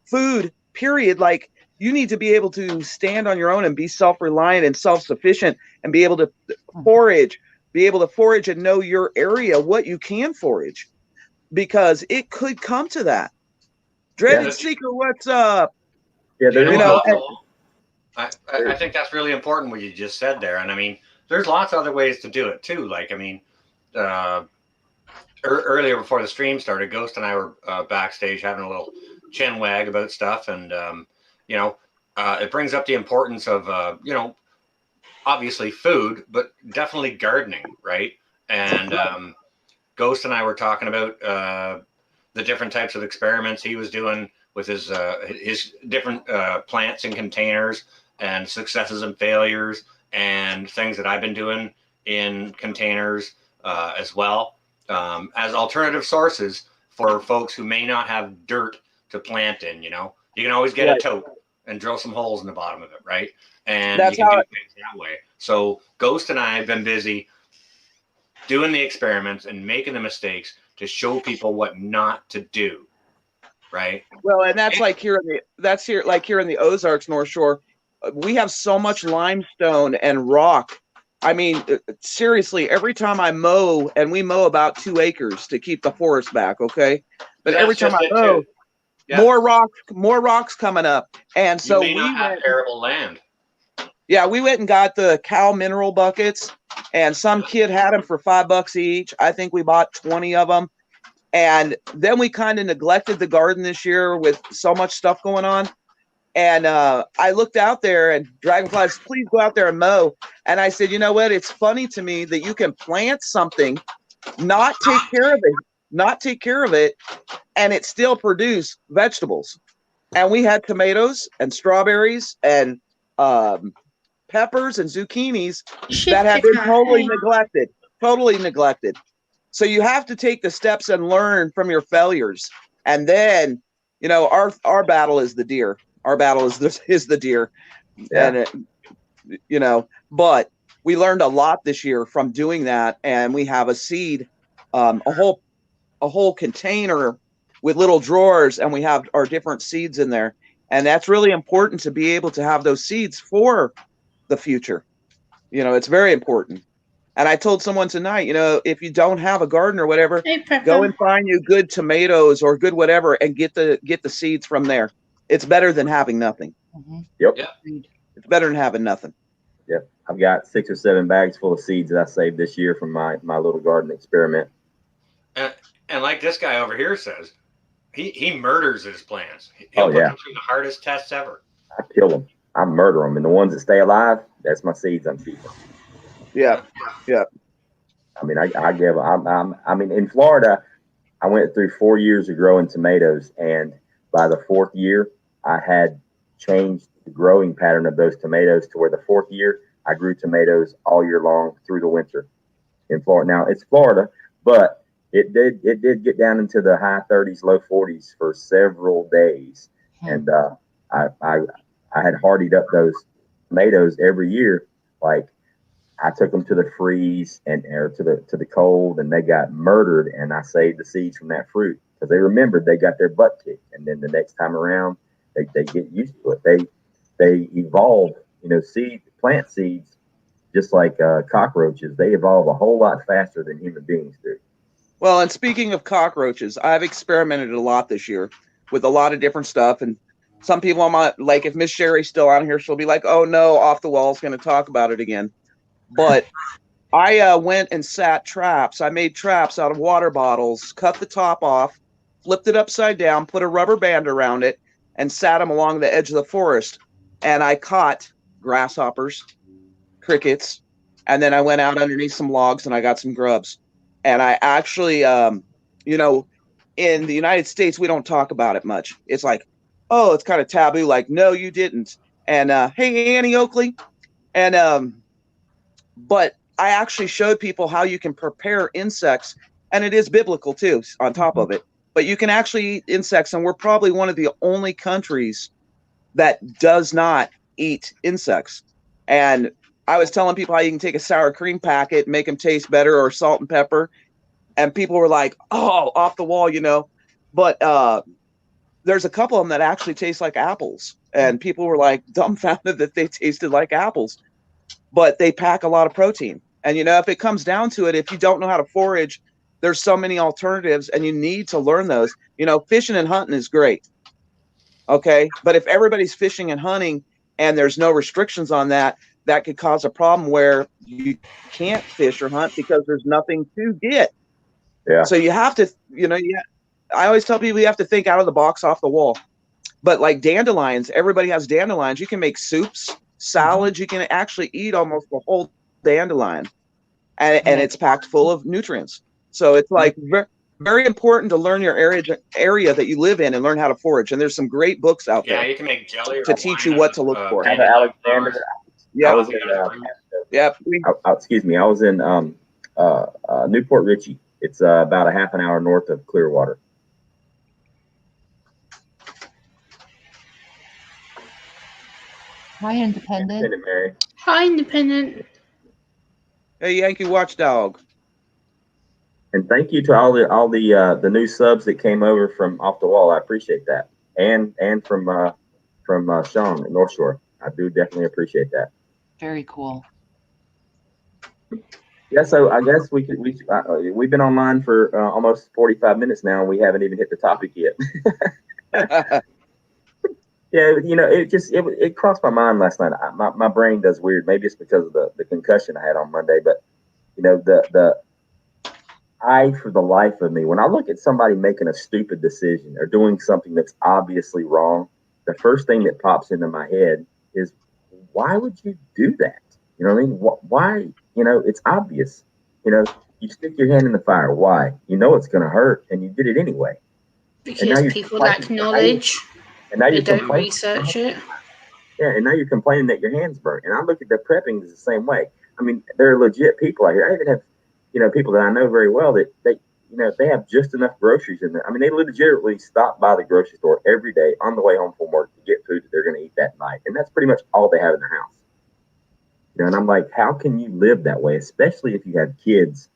food, period. Like, you need to be able to stand on your own and be self-reliant and self-sufficient and be able to forage, and know your area, what you can forage, because it could come to that. Dreaded Yeah. Seeker, what's up? Yeah, You there know is what? know, no, Also, I think that's really important what you just said there. And I mean, there's lots of other ways to do it too. Like, I mean, uh, earlier before the stream started, Ghost and I were backstage having a little chin wag about stuff. And, you know, it brings up the importance of, obviously food, but definitely gardening, right? And Ghost and I were talking about the different types of experiments he was doing with his different plants and containers, and successes and failures, and things that I've been doing in containers as well, as alternative sources for folks who may not have dirt to plant in. You can always get a tote and drill some holes in the bottom of it, right? And That's you can how do things that way. So Ghost and I have been busy doing the experiments and making the mistakes to show people what not to do, right? Well, and that's like here in the Ozarks North Shore, we have so much limestone and rock. I mean, seriously, every time I mow, and we mow about 2 acres to keep the forest back, okay? But That's every time just I it mow, too. Yeah. more rocks coming up. And You so may not have arable land. we went and got the cow mineral buckets, and some kid had them for $5 each. I think we bought 20 of them. And then we kind of neglected the garden this year with so much stuff going on. And I looked out there, and Dragonflies, please go out there and mow. And I said, you know what? It's funny to me that you can plant something, not take care of it, and it still produce vegetables. And we had tomatoes and strawberries and peppers and zucchinis that have been totally neglected. So you have to take the steps and learn from your failures. And then, our battle is the deer. Our battle is the deer. Yeah. And but we learned a lot this year from doing that. And we have a seed, a whole container with little drawers, and we have our different seeds in there. And that's really important, to be able to have those seeds for the future. It's very important. And I told someone tonight, if you don't have a garden or whatever, Hey, go Prepper. and find you good tomatoes or good whatever, and get the seeds from there. It's better than having nothing. Mm-hmm. Yep. Yeah. It's better than having nothing. Yep. I've got 6 or 7 bags full of seeds that I saved this year from my little garden experiment. And like this guy over here says, he murders his plants. He'll put them through the hardest tests ever. I kill them. I murder them, and the ones that stay alive, that's my seeds I'm keeping. Yeah. I mean, I mean, in Florida, I went through 4 years of growing tomatoes, and by the 4th year, I had changed the growing pattern of those tomatoes to where the 4th year I grew tomatoes all year long through the winter in Florida. Now it's Florida, but it did get down into the high 30s, low 40s for several days, and I had hardied up those tomatoes every year. Like I took them to the freeze and or to the cold, and they got murdered. And I saved the seeds from that fruit because they remembered they got their butt kicked, and then the next time around they get used to it. They evolve, plant seeds just like cockroaches. They evolve a whole lot faster than human beings do. Well, and speaking of cockroaches, I've experimented a lot this year with a lot of different stuff. And some people on my, like, if Miss Sherry's still on here, she'll be like, oh no, Off the Wall's going to talk about it again. But I went and sat traps. I made traps out of water bottles, cut the top off, flipped it upside down, put a rubber band around it, and sat them along the edge of the forest. And I caught grasshoppers, crickets, and then I went out underneath some logs and I got some grubs. And I actually, in the United States, we don't talk about it much. It's like, oh, it's kind of taboo. Like, no, you didn't. And hey, Annie Oakley. And but I actually showed people how you can prepare insects, and it is biblical too, on top of it. But you can actually eat insects, and we're probably one of the only countries that does not eat insects. And I was telling people how you can take a sour cream packet, make them taste better, or salt and pepper. And people were like, oh, Off the Wall, But there's a couple of them that actually taste like apples. And people were like dumbfounded that they tasted like apples. But they pack a lot of protein. And, if it comes down to it, if you don't know how to forage, there's so many alternatives, and you need to learn those. Fishing and hunting is great. Okay. But if everybody's fishing and hunting and there's no restrictions on that, that could cause a problem where you can't fish or hunt because there's nothing to get. Yeah. So you have to, I always tell people you have to think out of the box, off the wall. But like dandelions, everybody has dandelions. You can make soups, salads. You can actually eat almost the whole dandelion, and it's packed full of nutrients. So it's like very, very important to learn your area that you live in and learn how to forage. And there's some great books out there. Yeah, you can make jelly to teach you what to look for. Alexander. Yeah. Yep. Excuse me. I was in Newport Richey. It's about a half an hour north of Clearwater. Hi, Independent. Mary. Hi, Independent. Hey, Yankee Watchdog. And thank you to all the new subs that came over from Off the Wall. I appreciate that, and from Sean at North Shore. I do definitely appreciate that. Very cool. Yeah, so I guess we've been online for almost 45 minutes now, and we haven't even hit the topic yet. Yeah, it crossed my mind last night. My brain does weird. Maybe it's because of the concussion I had on Monday, but for the life of me, when I look at somebody making a stupid decision or doing something that's obviously wrong, the first thing that pops into my head is, why would you do that? You know what I mean? Why? It's obvious. You stick your hand in the fire. Why? It's going to hurt, and you did it anyway. Because people lack knowledge. And now they you're don't research it. Yeah, and now you're complaining that your hand's burnt. And I look at the prepping as the same way. I mean, there are legit people out here. I even have, people that I know very well that they have just enough groceries in there. I mean, they legitimately stop by the grocery store every day on the way home from work to get food that they're going to eat that night. And that's pretty much all they have in their house. And I'm like, how can you live that way, especially if you have kids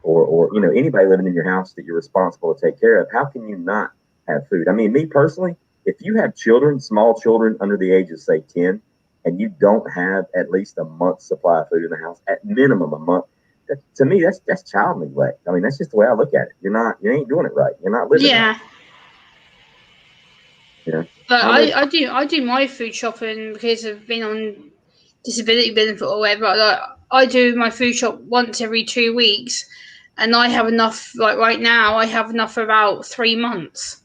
or anybody living in your house that you're responsible to take care of? How can you not have food? I mean, me personally, if you have children, small children under the age of, say, 10, and you don't have at least a month's supply of food in the house, at minimum a month, to me, that's child neglect. I mean, that's just the way I look at it. You ain't doing it right. You're not living right. Yeah. But I do my food shopping because I've been on disability benefit or whatever. Like, I do my food shop once every 2 weeks, and I have enough. Like right now, I have enough for about 3 months.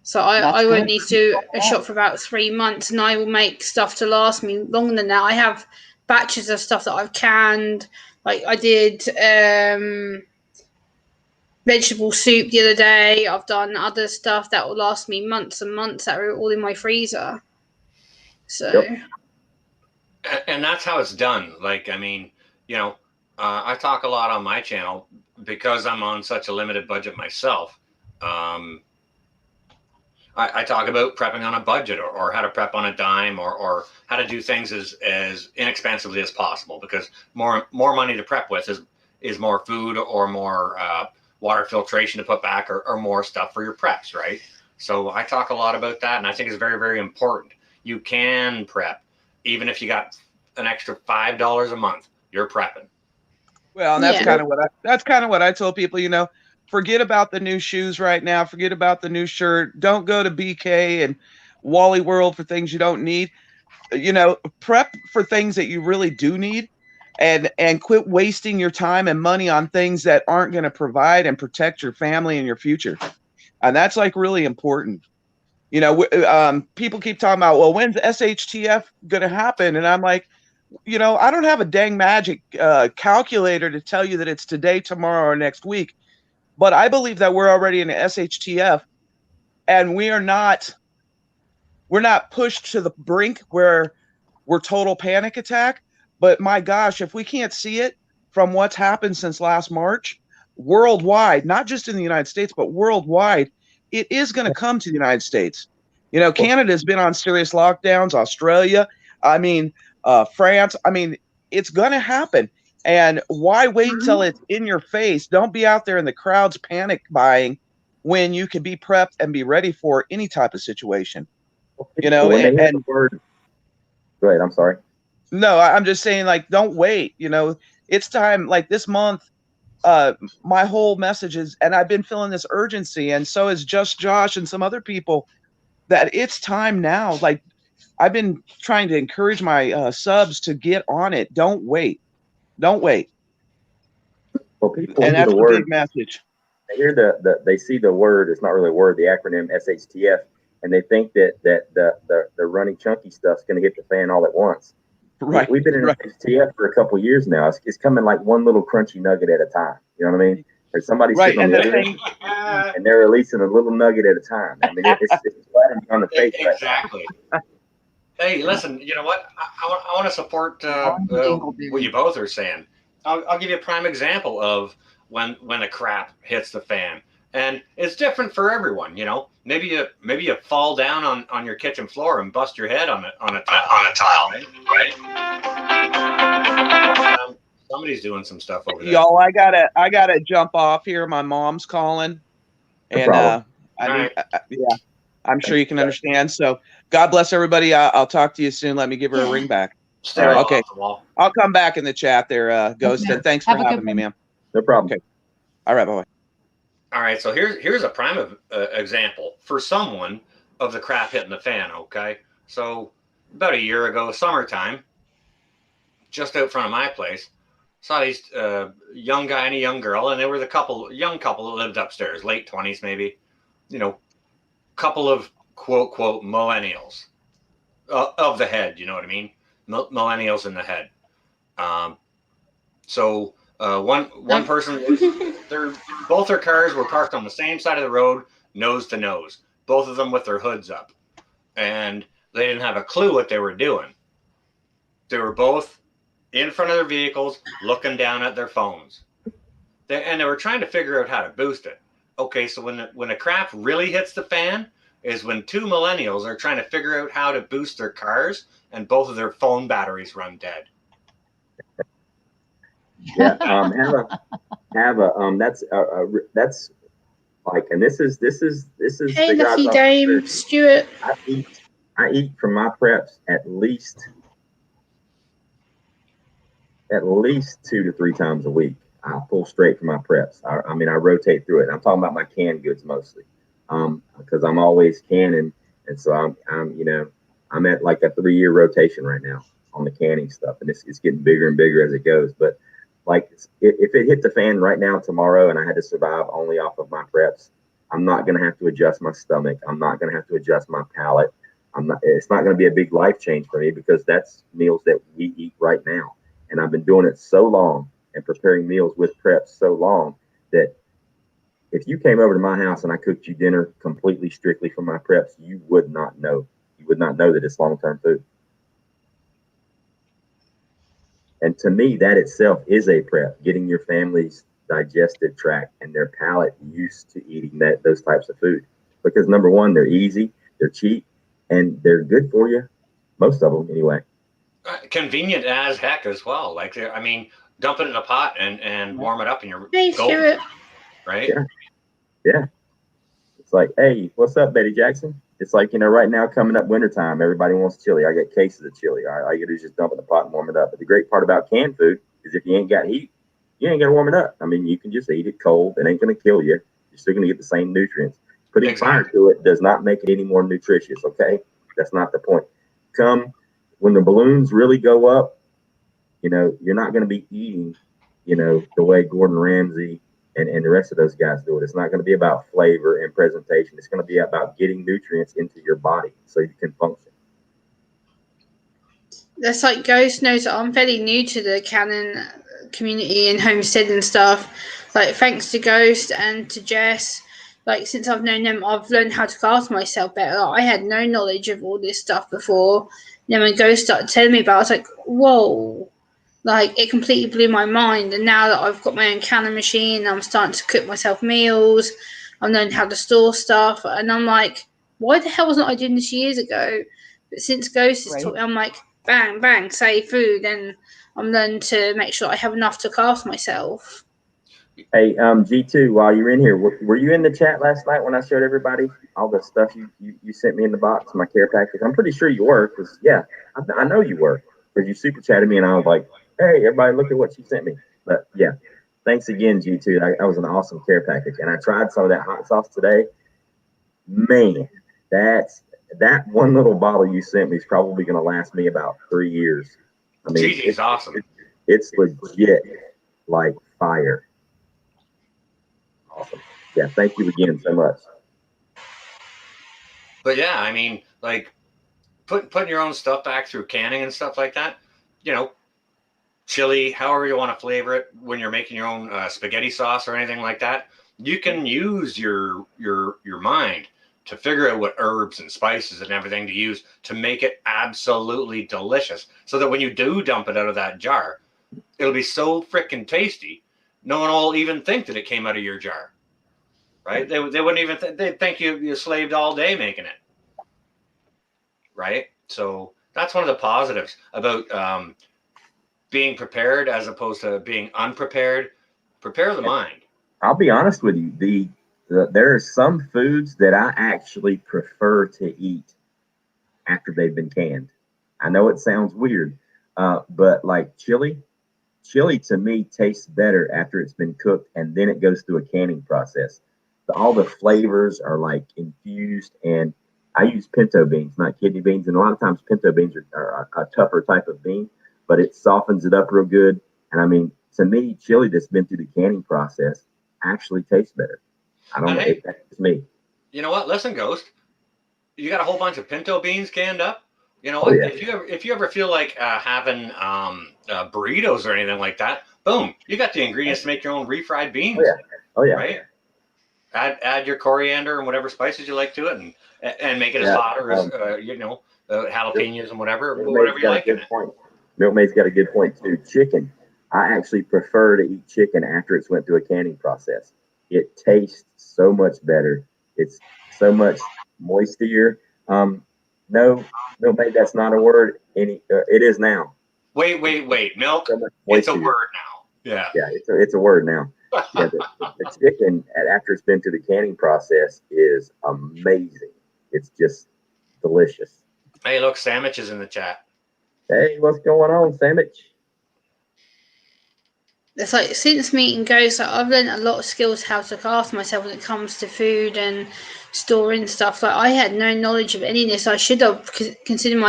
So I won't need to do a shop for about 3 months, and I will make stuff to last me longer than that. I have batches of stuff that I've canned. Like I did vegetable soup the other day. I've done other stuff that will last me months and months that are all in my freezer. So. Yep. And that's how it's done. Like, I mean, you know, I talk a lot on my channel because I'm on such a limited budget myself. Um, I talk about prepping on a budget, or how to prep on a dime, or how to do things as inexpensively as possible, because more money to prep with is more food, or more water filtration to put back, or more stuff for your preps, right? So I talk a lot about that, and I think it's very, very important. You can prep even if you got an extra $5 a month. You're prepping. Well, and Yeah. that's kind of what I told people, forget about the new shoes right now, forget about the new shirt. Don't go to BK and Wally World for things you don't need. Prep for things that you really do need, and quit wasting your time and money on things that aren't going to provide and protect your family and your future. And that's like really important. People keep talking about, well, when's SHTF going to happen? And I'm like, I don't have a dang magic calculator to tell you that it's today, tomorrow, or next week. But I believe that we're already in an SHTF, and we're not pushed to the brink where we're total panic attack. But my gosh, if we can't see it from what's happened since last March, worldwide, not just in the United States, but worldwide, it is going to come to the United States. Canada's been on serious lockdowns, Australia, I mean, France. I mean, it's going to happen. And why wait till it's in your face? Don't be out there in the crowds panic buying when you can be prepped and be ready for any type of situation. When they hear the word, go ahead. I'm sorry. No, I'm just saying, like, don't wait. It's time. Like this month, my whole message is, and I've been feeling this urgency, and so is Just Josh and some other people, that it's time now. Like, I've been trying to encourage my subs to get on it. Don't wait. Don't wait. Well, people And hear that's the the word. big message. They hear they see the word. It's not really a word. The acronym SHTF, and they think that the running chunky stuff's going to hit the fan all at once. Right. We've been in SHTF for a couple of years now. It's coming like one little crunchy nugget at a time. You know what I mean? There's somebody Right. sitting on the other end, and they're releasing a little nugget at a time. I mean, it's flattening on the face. Exactly. Hey, listen, you know what? I want to support what you both are saying. I'll give you a prime example of when the crap hits the fan, and it's different for everyone. Maybe you fall down on your kitchen floor and bust your head on a tile, right? Somebody's doing some stuff over there. Y'all, I gotta jump off here. My mom's calling, and yeah, I'm sure you can understand. So God bless everybody. I'll talk to you soon. Let me give her a ring back. Stay right okay. off the wall. I'll come back in the chat there, Ghost. Okay. And thanks for having me, man. No problem. Okay. All right. Bye-bye. All right. So here's a prime example for someone of the crap hitting the fan. Okay. So about a year ago, summertime, just out front of my place, saw these young guy and a young girl, and they were the young couple that lived upstairs, late 20s maybe, couple of quote millennials of the head, you know what I mean? Millennials in the head. So one person, both their cars were parked on the same side of the road, nose to nose, both of them with their hoods up, and they didn't have a clue what they were doing. They were both in front of their vehicles, looking down at their phones. They were trying to figure out how to boost it. Okay, so when the crap really hits the fan is when two millennials are trying to figure out how to boost their cars, and both of their phone batteries run dead. Yeah, that's like, and this is Hey, the lucky guys Dame, Stuart. I eat from my preps at least 2 to 3 times a week. I pull straight from my preps. I mean, I rotate through it. I'm talking about my canned goods mostly, because I'm always canning, and so I'm at like a 3-year rotation right now on the canning stuff, and it's getting bigger and bigger as it goes. But like, if it hit the fan right now tomorrow, and I had to survive only off of my preps, I'm not going to have to adjust my stomach. I'm not going to have to adjust my palate. It's not going to be a big life change for me, because that's meals that we eat right now. And I've been doing it so long and preparing meals with preps so long that if you came over to my house and I cooked you dinner completely strictly from my preps, you would not know. You would not know that it's long-term food. And to me, that itself is a prep, getting your family's digestive tract and their palate used to eating those types of food. Because number one, they're easy, they're cheap, and they're good for you. Most of them, anyway. Convenient as heck as well. Like, I mean, dump it in a pot and warm it up, and you're Hey, golden, Stuart. right? Yeah. It's like, hey, what's up, Betty Jackson? It's like, right now coming up wintertime, everybody wants chili. I get cases of chili. All you gotta do is just dump it in the pot and warm it up. But the great part about canned food is if you ain't got heat, you ain't gotta warm it up. I mean, you can just eat it cold. It ain't gonna kill you. You're still gonna get the same nutrients. Putting fire to it does not make it any more nutritious, okay? That's not the point. When the balloons really go up, you're not gonna be eating, the way Gordon Ramsay and the rest of those guys do it. It's not going to be about flavor and presentation. It's going to be about getting nutrients into your body so you can function. That's like Ghost knows that I'm fairly new to the Canon community and homestead and stuff. Like, thanks to Ghost and to Jess, like, since I've known them, I've learned how to cast myself better. Like, I had no knowledge of all this stuff before. And then when Ghost started telling me about it, I was like, whoa. Like, it completely blew my mind. And now that I've got my own canning machine, I'm starting to cook myself meals. I've learned how to store stuff. And I'm like, why the hell wasn't I doing this years ago? But since Ghost has taught me, I'm like, bang, bang, save food. And I'm learning to make sure I have enough to cast myself. Hey, G2, while you're in here, were you in the chat last night when I showed everybody all the stuff you sent me in the box, my care package? I'm pretty sure you were, because, yeah, I know you were, because you super chatted me, and I was like, hey, everybody, look at what she sent me. But, yeah, thanks again, G2. That was an awesome care package. And I tried some of that hot sauce today. Man, that one little bottle you sent me is probably going to last me about 3 years. I mean, It's awesome. It's legit like fire. Awesome. Yeah, thank you again so much. But yeah, I mean, like, putting your own stuff back through canning and stuff like that, chili, however you want to flavor it, when you're making your own spaghetti sauce or anything like that, you can use your mind to figure out what herbs and spices and everything to use to make it absolutely delicious, so that when you do dump it out of that jar, it'll be so freaking tasty, no one will even think that it came out of your jar, right? They wouldn't even they'd think you slaved all day making it, right? So that's one of the positives about being prepared as opposed to being unprepared. Prepare the mind. I'll be honest with you. There are some foods that I actually prefer to eat after they've been canned. I know it sounds weird, but like chili to me tastes better after it's been cooked and then it goes through a canning process. All the flavors are like infused, and I use pinto beans, not kidney beans. And a lot of times pinto beans are a tougher type of bean, but it softens it up real good. And I mean, to me, chili that's been through the canning process actually tastes better. I don't know. That's me. You know what? Listen, Ghost, you got a whole bunch of pinto beans canned up. You know what? Yeah. If you ever feel like having burritos or anything like that, boom, you got the ingredients to make your own refried beans. Oh yeah. Right? Add your coriander and whatever spices you like to it, and make it as hot or as jalapenos and whatever you like in it. Milkmaid's got a good point too. Chicken, I actually prefer to eat chicken after it's went through a canning process. It tastes so much better. It's so much moistier. No, Milkmaid, that's not a word. It is now. Wait, milk. It's a word now. Yeah. Yeah, it's a word now. Yeah, the chicken after it's been through the canning process is amazing. It's just delicious. Hey, look, Sandwich is in the chat. Hey, what's going on, Sandwich? It's like, since meeting Ghost, I've learned a lot of skills how to cast myself when it comes to food and storing stuff. Like, I had no knowledge of any of this. I should have, considering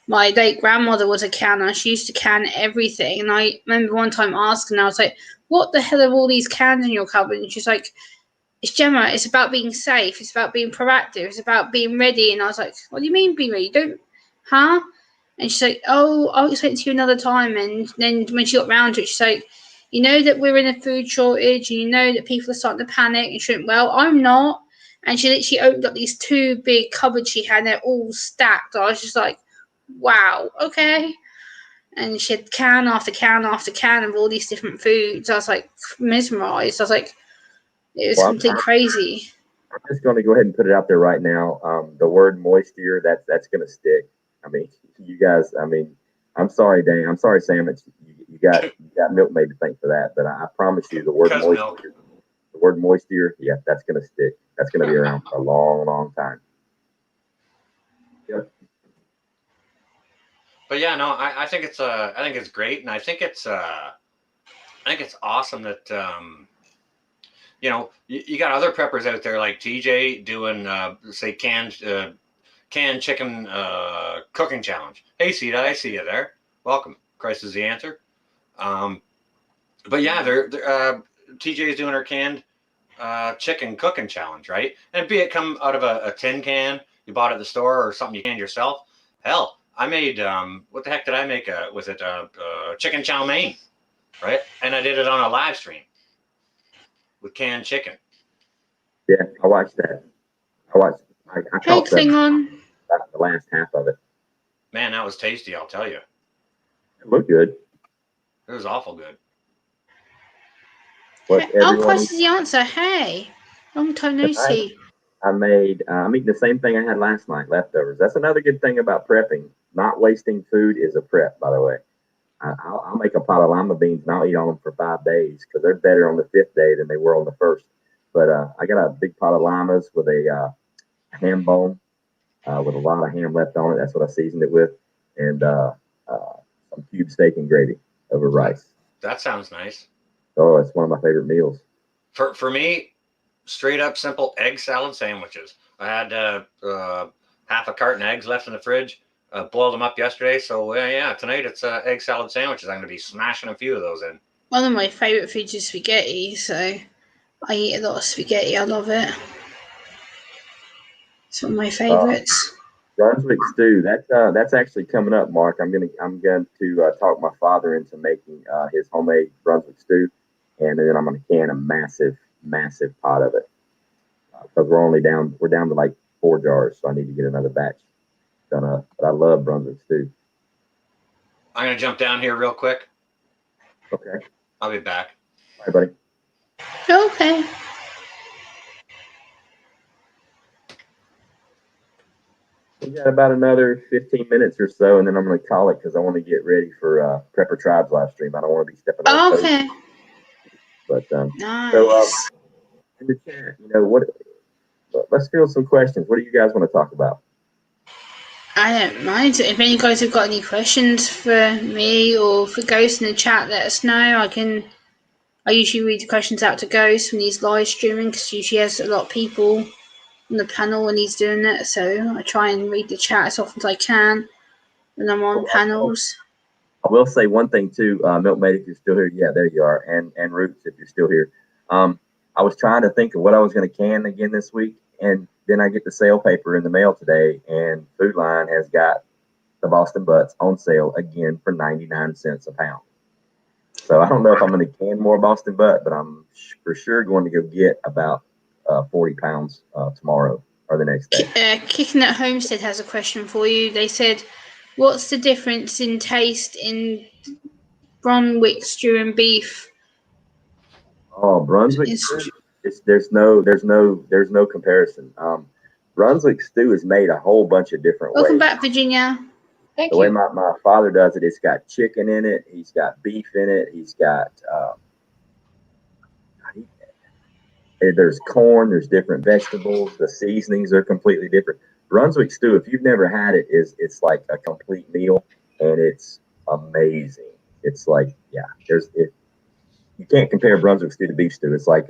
my late grandmother was a canner. She used to can everything. And I remember one time asking, I was like, what the hell are all these cans in your cupboard? And she's like, it's Gemma, it's about being safe. It's about being proactive. It's about being ready. And I was like, what do you mean be ready? Huh? And she's like, oh, I'll explain it to you another time. And then when she got round to it, she's like, you know that we're in a food shortage, and you know that people are starting to panic. And she went, well, I'm not. And she literally opened up these two big cupboards she had, and they're all stacked. I was just like, wow, okay. and she had can after can after can of all these different foods. I was like mesmerized. I was like, it was completely crazy. I'm just going to go ahead and put it out there right now. The word moisture, that's going to stick. I mean, you guys. I mean, I'm sorry, Dan. I'm sorry, Sam. You got Milkmaid to thank for that. But I promise you, the word moisture. The word moisture, yeah, that's going to stick. That's going to be around for a long, long time. Yep. But yeah, no, I think it's great, and I think it's awesome that you got other preppers out there like TJ doing say canned chicken cooking challenge. Hey, Sita, I see you there. Welcome. Christ is the answer. But yeah, they're TJ is doing her canned chicken cooking challenge, right? And be it come out of a tin can you bought at the store or something you canned yourself. Hell, I made what the heck did I make? Was it chicken chow mein, right? And I did it on a live stream with canned chicken. Yeah, I watched that. I caught Klingon. the last half of it. Man, that was tasty, I'll tell you. It looked good. It was awful good. I'll press the answer. Hey, long time no see. I'm eating the same thing I had last night, leftovers. That's another good thing about prepping. Not wasting food is a prep, by the way. I'll make a pot of lima beans and I'll eat on them for 5 days because they're better on the 5th day than they were on the 1st. But I got a big pot of limas with a ham bone with a lot of ham left on it. That's what I seasoned it with, and some cube steak and gravy over rice. That sounds nice. Oh, it's one of my favorite meals. For me, straight up simple egg salad sandwiches. I had half a carton of eggs left in the fridge. Boiled them up yesterday, so tonight it's egg salad sandwiches. I'm going to be smashing a few of those in. One of my favourite foods is spaghetti, so I eat a lot of spaghetti. I love it. It's one of my favourites. Brunswick stew. That's actually coming up, Mark. I'm going to talk my father into making his homemade Brunswick stew, and then I'm going to can a massive pot of it because we're down to like 4 jars, so I need to get another batch done up. But I love Brunswick stew. I'm going to jump down here real quick. Okay. I'll be back. All right, buddy. Okay. We got about another 15 minutes or so, and then I'm going to call it because I want to get ready for Prepper Tribes live stream. I don't want to be stepping on toes. Okay. But nice. So in the chat, let's field some questions. What do you guys want to talk about? I don't mind. If any guys have got any questions for me or for Ghost in the chat, let us know. I usually read the questions out to Ghost when he's live streaming because usually has a lot of people on the panel when he's doing it. So I try and read the chat as often as I can when I'm on panels. I will say one thing too, Milkmaid, if you're still here, yeah, there you are, and Roots, if you're still here. I was trying to think of what I was going to can again this week, and then I get the sale paper in the mail today, and Food Line has got the Boston Butts on sale again for 99 cents a pound. So I don't know if I'm going to can more Boston Butt, but I'm for sure going to go get about 40 pounds tomorrow or the next day. Kicking at Homestead has a question for you. They said, what's the difference in taste in Brunswick stew and beef? Oh, Brunswick stew. There's no comparison. Brunswick stew is made a whole bunch of different ways. Welcome back, Virginia. Thank the you. way my father does it, it's got chicken in it. He's got beef in it. He's got there's corn. There's different vegetables. The seasonings are completely different. Brunswick stew, if you've never had it, it's like a complete meal, and it's amazing. It's like you can't compare Brunswick stew to beef stew. It's like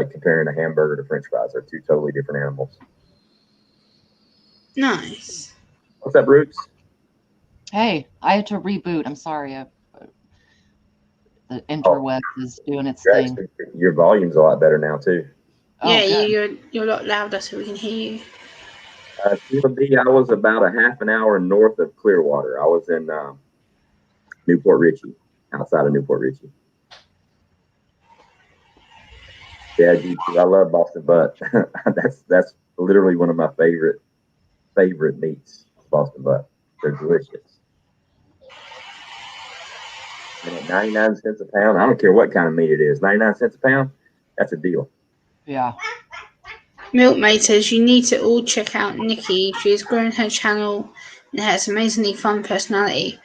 comparing a hamburger to French fries. They're 2 totally different animals. Nice. What's up, Roots? Hey, I had to reboot. I'm sorry. The interweb is doing its thing. Your volume's a lot better now too. Yeah, you're a lot louder, so we can hear you. I was about a half an hour north of Clearwater. I was in Newport Richey, outside of Newport Richey. Yeah, I love Boston Butt. that's literally one of my favorite meats. Boston Butt. They're delicious. And at 99 cents a pound, I don't care what kind of meat it is. 99 cents a pound, that's a deal. Yeah. Milkmaid says you need to all check out Nikki. She has grown her channel and has amazingly fun personality.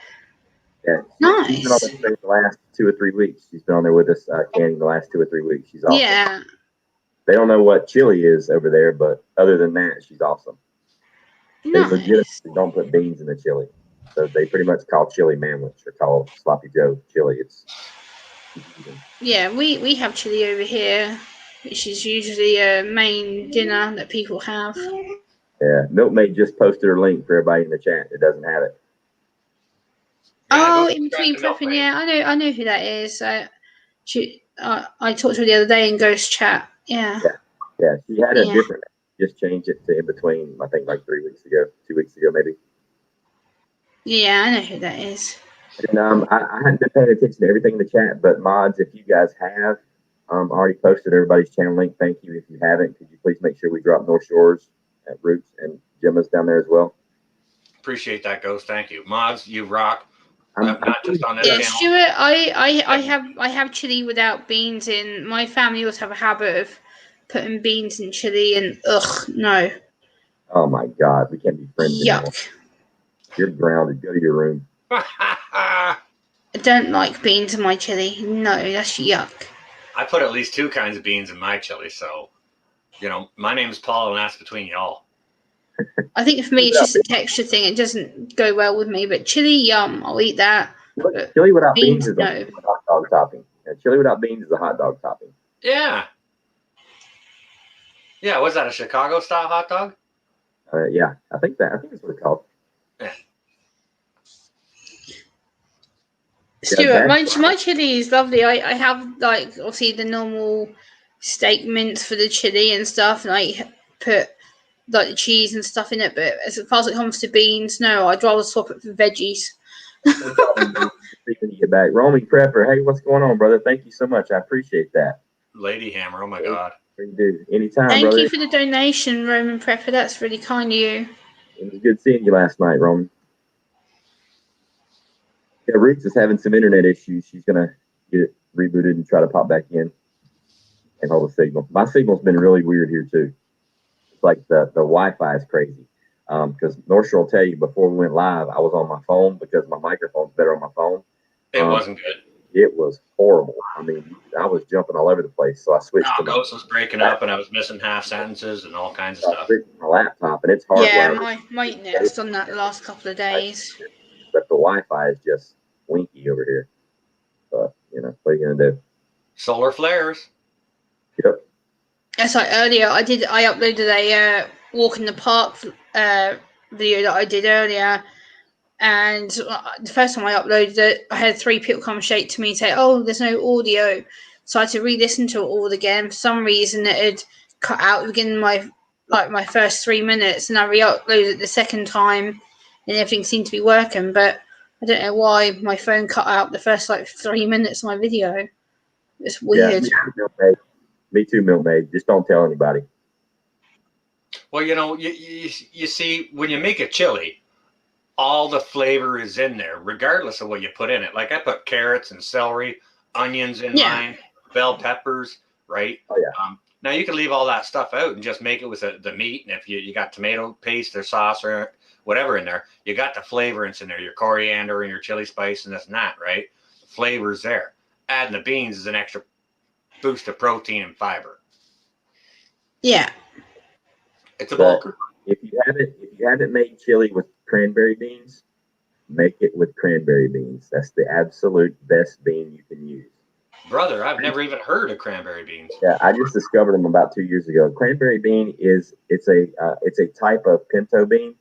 Yeah, she's been on Nice. this thing the last 2 or 3 weeks. She's been on there with us, canning the last 2 or 3 weeks. She's awesome. Yeah. They don't know what chili is over there, but other than that, she's awesome. They Nice. legitimately don't put beans in the chili. So they pretty much call chili manwich or call sloppy joe chili. It's confusing. Yeah, we have chili over here, which is usually a main dinner that people have. Yeah, Milkmaid just posted her link for everybody in the chat that doesn't have it. Oh, go in between subscribe to prepping, Milkmaid. yeah, I know who that is. I talked to her the other day in Ghost Chat. Yeah. Yeah, she had a Yeah. different, just changed it to in between, I think like 3 weeks ago, 2 weeks ago maybe. Yeah, I know who that is. And I hadn't been paying attention to everything in the chat, but mods, if you guys have already posted everybody's channel link, thank you. If you haven't, could you please make sure we drop North Shores at Roots and Gemma's down there as well? Appreciate that, Ghost. Thank you. Mods, you rock. I'm Not just on this Yeah, channel. Stuart, I have chili without beans in. My family also have a habit of putting beans in chili, and no, Oh my God, we can't be friends anymore. yuck. You're grounded. Go to your room. I don't like beans in my chili. No, that's yuck. I put at least 2 kinds of beans in my chili, so my name is Paul, and that's between y'all. I think for me it's just a texture thing. It doesn't go well with me. But chili, yum, I'll eat that. But Chili without beans is no. a hot dog topping. Chili without beans is a hot dog topping. Yeah. Yeah, was that a Chicago style hot dog? Yeah, I think that's what it's called. Yeah. Stuart, my chili is lovely. I have like obviously the normal steak mince for the chili and stuff, and I put like the cheese and stuff in it. But as far as it comes to beans, no, I'd rather swap it for veggies. No problem. When you get back, Romy Prepper. Hey, what's going on, brother? Thank you so much. I appreciate that. Lady Hammer, oh my God. You do anytime, Thank brother. you for the donation, Roman Prepper. That's really kind of you. It was good seeing you last night, Romy. Yeah, Roots is having some internet issues. She's gonna get it rebooted and try to pop back in and hold a signal. My signal's been really weird here too. It's like the Wi-Fi is crazy. Because North Shore will tell you before we went live, I was on my phone because my microphone's better on my phone. It wasn't good. It was horrible. I mean, I was jumping all over the place, so I switched to my Ghost was breaking up, and I was missing half sentences and all kinds of stuff. switched to my laptop, and it's hard. Yeah, my internet's done that the last couple of days. But the Wi-Fi is just winky over here. But what are you gonna do? Solar flares. Yep. It's like earlier, I uploaded a walk in the park video that I did earlier, and the first time I uploaded it, I had 3 people come straight to me and say, "Oh, there's no audio," so I had to re-listen to it all again. For some reason, it had cut out again my first 3 minutes, and I re-uploaded it the second time, and everything seemed to be working. But I don't know why my phone cut out the first 3 minutes of my video. It's weird. Yeah, me too, Milkmaid. Just don't tell anybody. Well, you see, when you make a chili, all the flavor is in there, regardless of what you put in it. Like I put carrots and celery, onions in mine, bell peppers, right? Oh yeah. Now you can leave all that stuff out and just make it with the meat. And if you got tomato paste or sauce or whatever in there, you got the flavorants in there, your coriander and your chili spice and this and that, right? The flavor's there. Adding the beans is an extra boost of protein and fiber. Yeah. It's a bulk. If you haven't made chili with cranberry beans, make it with cranberry beans. That's the absolute best bean you can use. Brother, I've never even heard of cranberry beans. Yeah, I just discovered them about 2 years ago. Cranberry bean it's a type of pinto bean,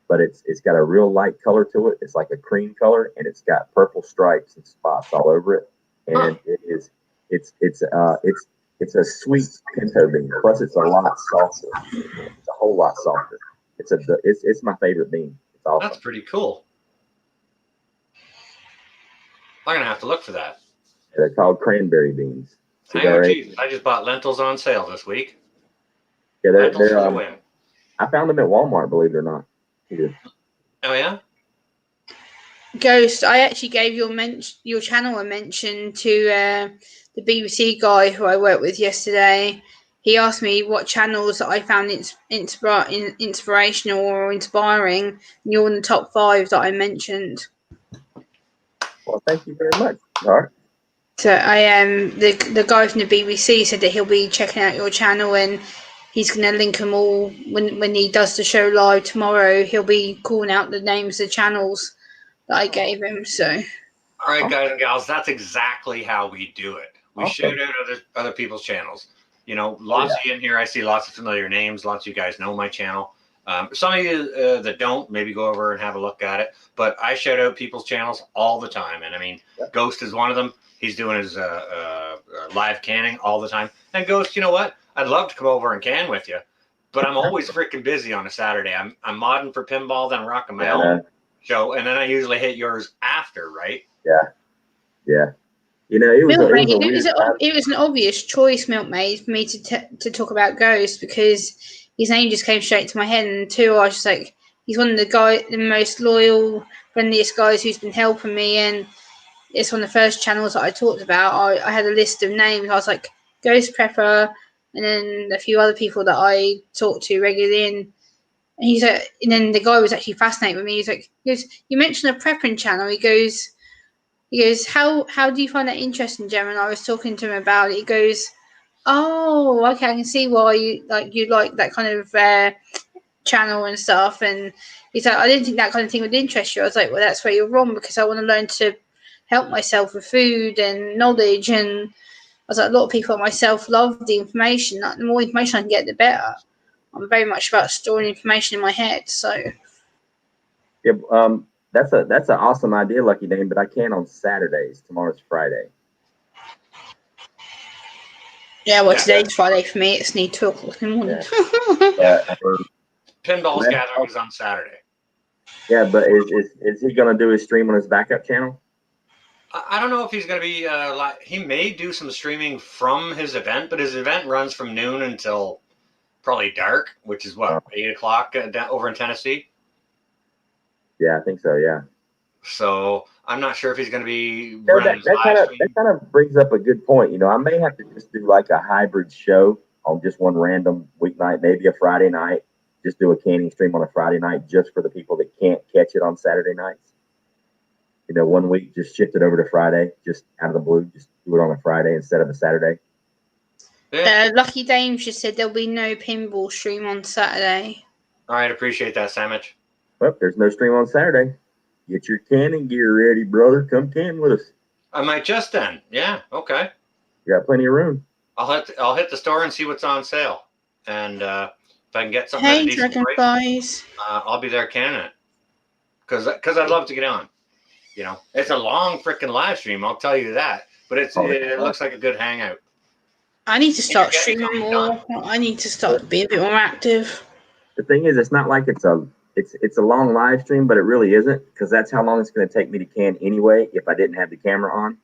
but it's got a real light color to it. It's like a cream color, and it's got purple stripes and spots all over it. And it's a sweet pinto bean. Plus, it's a lot softer. It's a whole lot softer. It's my favorite bean. It's awesome. That's pretty cool. I'm gonna have to look for that. They're called cranberry beans. Jesus, I just bought lentils on sale this week. Yeah, they're I found them at Walmart, believe it or not. Oh yeah? Ghost, I actually gave your channel a mention to the BBC guy who I worked with yesterday. He asked me what channels that I found inspirational or inspiring, and you're in the top 5 that I mentioned. Well, thank you very much. All right. So the guy from the BBC said that he'll be checking out your channel and he's going to link them all when he does the show live tomorrow. He'll be calling out the names of the channels that I gave him. So. All right, guys and gals, that's exactly how we do it. We Awesome. shout out other people's channels. You know, lots of you in here, I see lots of familiar names. Lots of you guys know my channel. Some of you that don't, maybe go over and have a look at it. But I shout out people's channels all the time. And I mean, Ghost is one of them. He's doing his live canning all the time. And Ghost, you know what? I'd love to come over and can with you. But I'm always freaking busy on a Saturday. I'm modding for pinball, then rocking my own show. And then I usually hit yours after, right? Yeah. You know, it was an obvious choice, Milkmaid, for me to talk about Ghost because his name just came straight to my head, and two, I was just like, he's one of the most loyal, friendliest guys who's been helping me, and it's one of the first channels that I talked about. I had a list of names. I was like, Ghost Prepper, and then a few other people that I talk to regularly, and he's like, and then the guy was actually fascinated with me. He goes, you mentioned a prepping channel. He goes, how do you find that interesting, Gemma? And I was talking to him about it. He goes, oh, okay, I can see why you like that kind of channel and stuff. And he's like, I didn't think that kind of thing would interest you. I was like, well, that's where you're wrong, because I want to learn to help myself with food and knowledge. And I was like, a lot of people like myself love the information. Like, the more information I can get, the better. I'm very much about storing information in my head. So yeah, that's an awesome idea, Lucky Dane, but I can on Saturdays. Tomorrow's Friday. yeah, well, today's Friday for me. It's 2 o'clock in the morning. Pinball's gathering is on Saturday. Yeah, but is he going to do his stream on his backup channel? I don't know if he's going to be he may do some streaming from his event, but his event runs from noon until probably dark, which is what, 8 o'clock over in Tennessee. Yeah, I think so. Yeah. So I'm not sure if he's going to be running that kind of brings up a good point. You know, I may have to just do like a hybrid show on just one random weeknight, maybe a Friday night. Just do a canning stream on a Friday night just for the people that can't catch it on Saturday nights. You know, one week just shift it over to Friday, just out of the blue. Just do it on a Friday instead of a Saturday. Yeah. Lucky Dame just said there'll be no pinball stream on Saturday. All right, appreciate that, Sandwich. Well, there's no stream on Saturday. Get your canning gear ready, brother. Come can with us. I might just then. Yeah, okay. You got plenty of room. I'll hit the store and see what's on sale, and if I can get something. Hey, Dragonflies. I'll be there canning it, because I'd love to get on. You know, it's a long freaking live stream. I'll tell you that, but it looks like a good hangout. I need to start streaming more. I need to start being a bit more active. The thing is, it's not like it's a long live stream, but it really isn't, because that's how long it's going to take me to can anyway if I didn't have the camera on.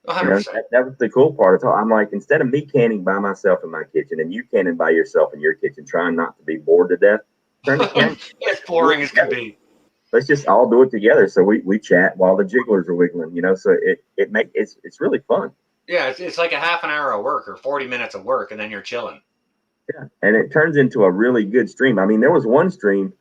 100%. You know, that was the cool part. I'm like, instead of me canning by myself in my kitchen and you canning by yourself in your kitchen, trying not to be bored to death, turn the camera. As boring as can be. Let's just all do it together. So we chat while the jigglers are wiggling, you know. So it's really fun. Yeah, it's like a half an hour of work or 40 minutes of work, and then you're chilling. Yeah, and it turns into a really good stream. I mean, there was one stream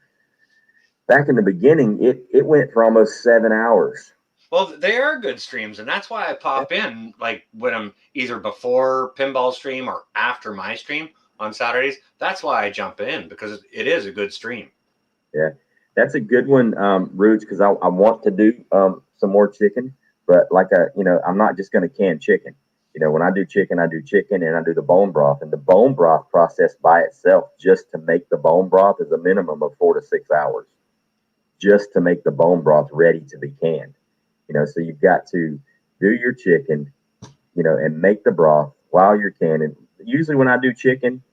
back in the beginning. It went for almost 7 hours. Well, they are good streams, and that's why I pop in, like when I'm either before pinball stream or after my stream on Saturdays. That's why I jump in, because it is a good stream. Yeah, that's a good one, Roots, because I want to do some more chicken, but I'm not just going to can chicken. You know, when I do chicken, and I do the bone broth, and the bone broth process by itself, just to make the bone broth, is a minimum of 4 to 6 hours, just to make the bone broth ready to be canned. You know, so you've got to do your chicken, you know, and make the broth while you're canning. Usually when I do chicken,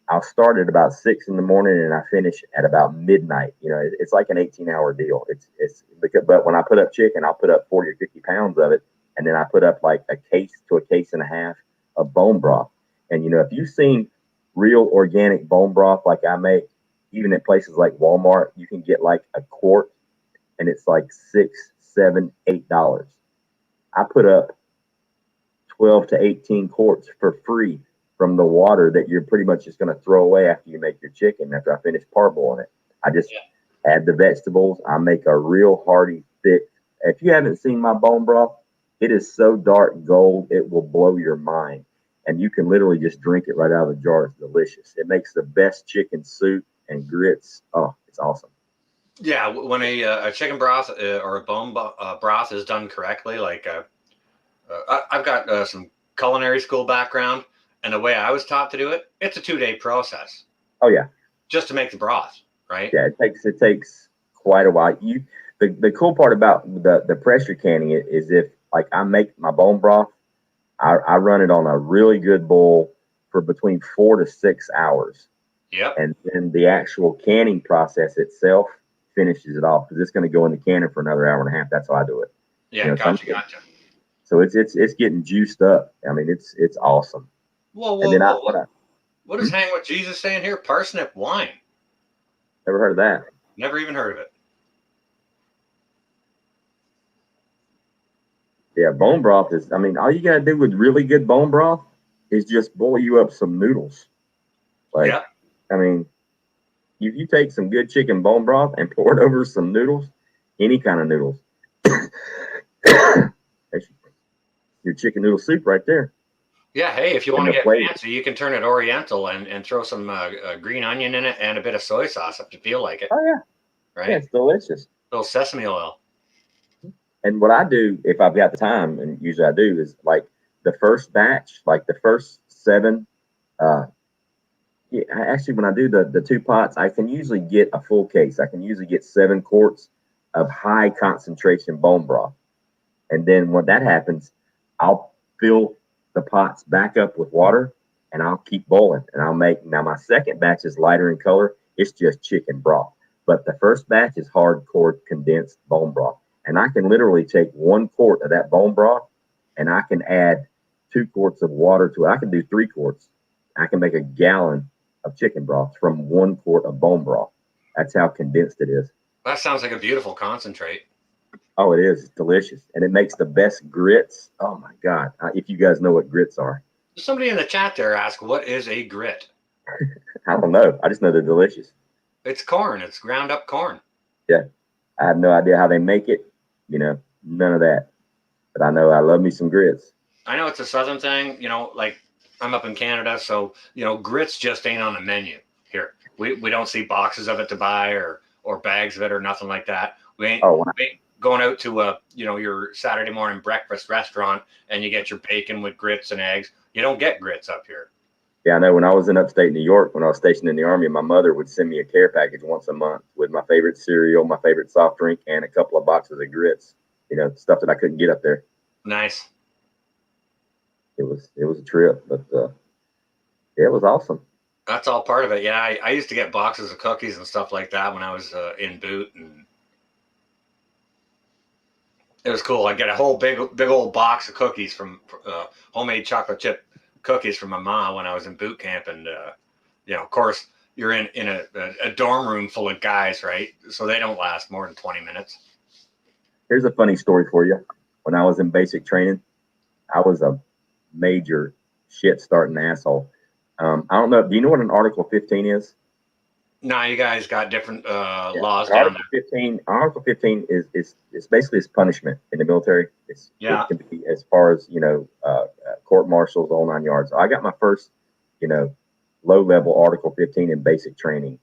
I'll start at about 6 in the morning and I finish at about midnight. You know, it's like an 18-hour deal. But when I put up chicken, I'll put up 40 or 50 pounds of it. And then I put up like a case to a case and a half of bone broth. And, you know, if you've seen real organic bone broth like I make, even at places like Walmart, you can get like a quart, and it's like $7, $8. I put up 12 to 18 quarts for free from the water that you're pretty much just going to throw away after you make your chicken. After I finish parboiling it, I just add the vegetables. I make a real hearty, thick. If you haven't seen my bone broth, it is so dark gold, it will blow your mind. And you can literally just drink it right out of the jar. It's delicious. It makes the best chicken soup and grits. Oh, it's awesome. Yeah, when a chicken broth or a bone broth is done correctly, like I've got some culinary school background, and the way I was taught to do it, it's a 2-day process. Oh yeah, just to make the broth, right? Yeah, it takes quite a while. The cool part about the pressure canning it is if like I make my bone broth, I run it on a really good boil for between 4 to 6 hours. Yep. And then the actual canning process itself finishes it off because it's going to go in the cannon for another hour and a half. That's how I do it. Yeah, gotcha. So it's getting juiced up. I mean, it's awesome. Whoa. What does Hang with Jesus saying here? Parsnip wine. Never heard of that. Never even heard of it. Yeah, bone broth is, I mean, all you got to do with really good bone broth is just boil you up some noodles. Like, yeah. I mean, if you take some good chicken bone broth and pour it over some noodles, any kind of noodles, your chicken noodle soup right there. Yeah, hey, if you want to get fancy, you can turn it oriental and throw some green onion in it and a bit of soy sauce if you feel like it. Oh, yeah. Right? Yeah, it's delicious. A little sesame oil. And what I do, if I've got the time, and usually I do, is like the first batch, like the first 7, actually, when I do the 2 pots, I can usually get a full case. I can usually get 7 quarts of high concentration bone broth. And then when that happens, I'll fill the pots back up with water and I'll keep boiling. And I'll make, now my second batch is lighter in color. It's just chicken broth. But the first batch is hardcore condensed bone broth. And I can literally take 1 quart of that bone broth and I can add 2 quarts of water to it. I can do 3 quarts. I can make a gallon of chicken broth from 1 quart of bone broth. That's how condensed it is. That sounds like a beautiful concentrate. Oh, it is. It's delicious. And it makes the best grits. Oh, my God. If you guys know what grits are. Somebody in the chat there asked, what is a grit? I don't know. I just know they're delicious. It's corn. It's ground up corn. Yeah. I have no idea how they make it. You know, none of that. But I know I love me some grits. I know it's a Southern thing. You know, like I'm up in Canada. So, you know, grits just ain't on the menu here. We don't see boxes of it to buy or bags of it or nothing like that. We ain't going out to your Saturday morning breakfast restaurant and you get your bacon with grits and eggs. You don't get grits up here. Yeah, I know. When I was in upstate New York, when I was stationed in the Army, my mother would send me a care package once a month with my favorite cereal, my favorite soft drink, and a couple of boxes of grits. You know, stuff that I couldn't get up there. Nice. It was a trip, but it was awesome. That's all part of it. Yeah, I used to get boxes of cookies and stuff like that when I was in boot, and it was cool. I get a whole big old box of cookies from homemade chocolate chip cookies from my mom when I was in boot camp, and of course, you're in a dorm room full of guys, right? So they don't last more than 20 minutes. Here's a funny story for you. When I was in basic training, I was a major shit starting asshole. I don't know. Do you know what an Article 15 is? No, you guys got different laws down there. Article 15 is basically punishment in the military. It can be as far as, court martials, all 9 yards. I got my first, low level Article 15 in basic training.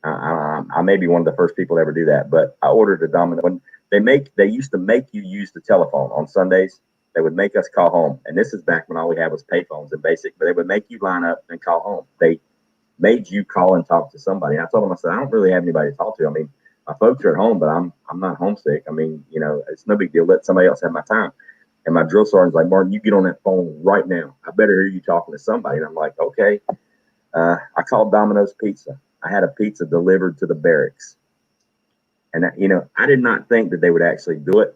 I may be one of the first people to ever do that, but I ordered a domino. When they used to make you use the telephone on Sundays. They would make us call home. And this is back when all we had was payphones in basic, but they would make you line up and call home. They made you call and talk to somebody. And I told them, I said, I don't really have anybody to talk to. I mean, my folks are at home, but I'm not homesick. I mean, it's no big deal. Let somebody else have my time. And my drill sergeant's like, Martin, you get on that phone right now. I better hear you talking to somebody. And I'm like, okay. I called Domino's Pizza. I had a pizza delivered to the barracks. And, I did not think that they would actually do it.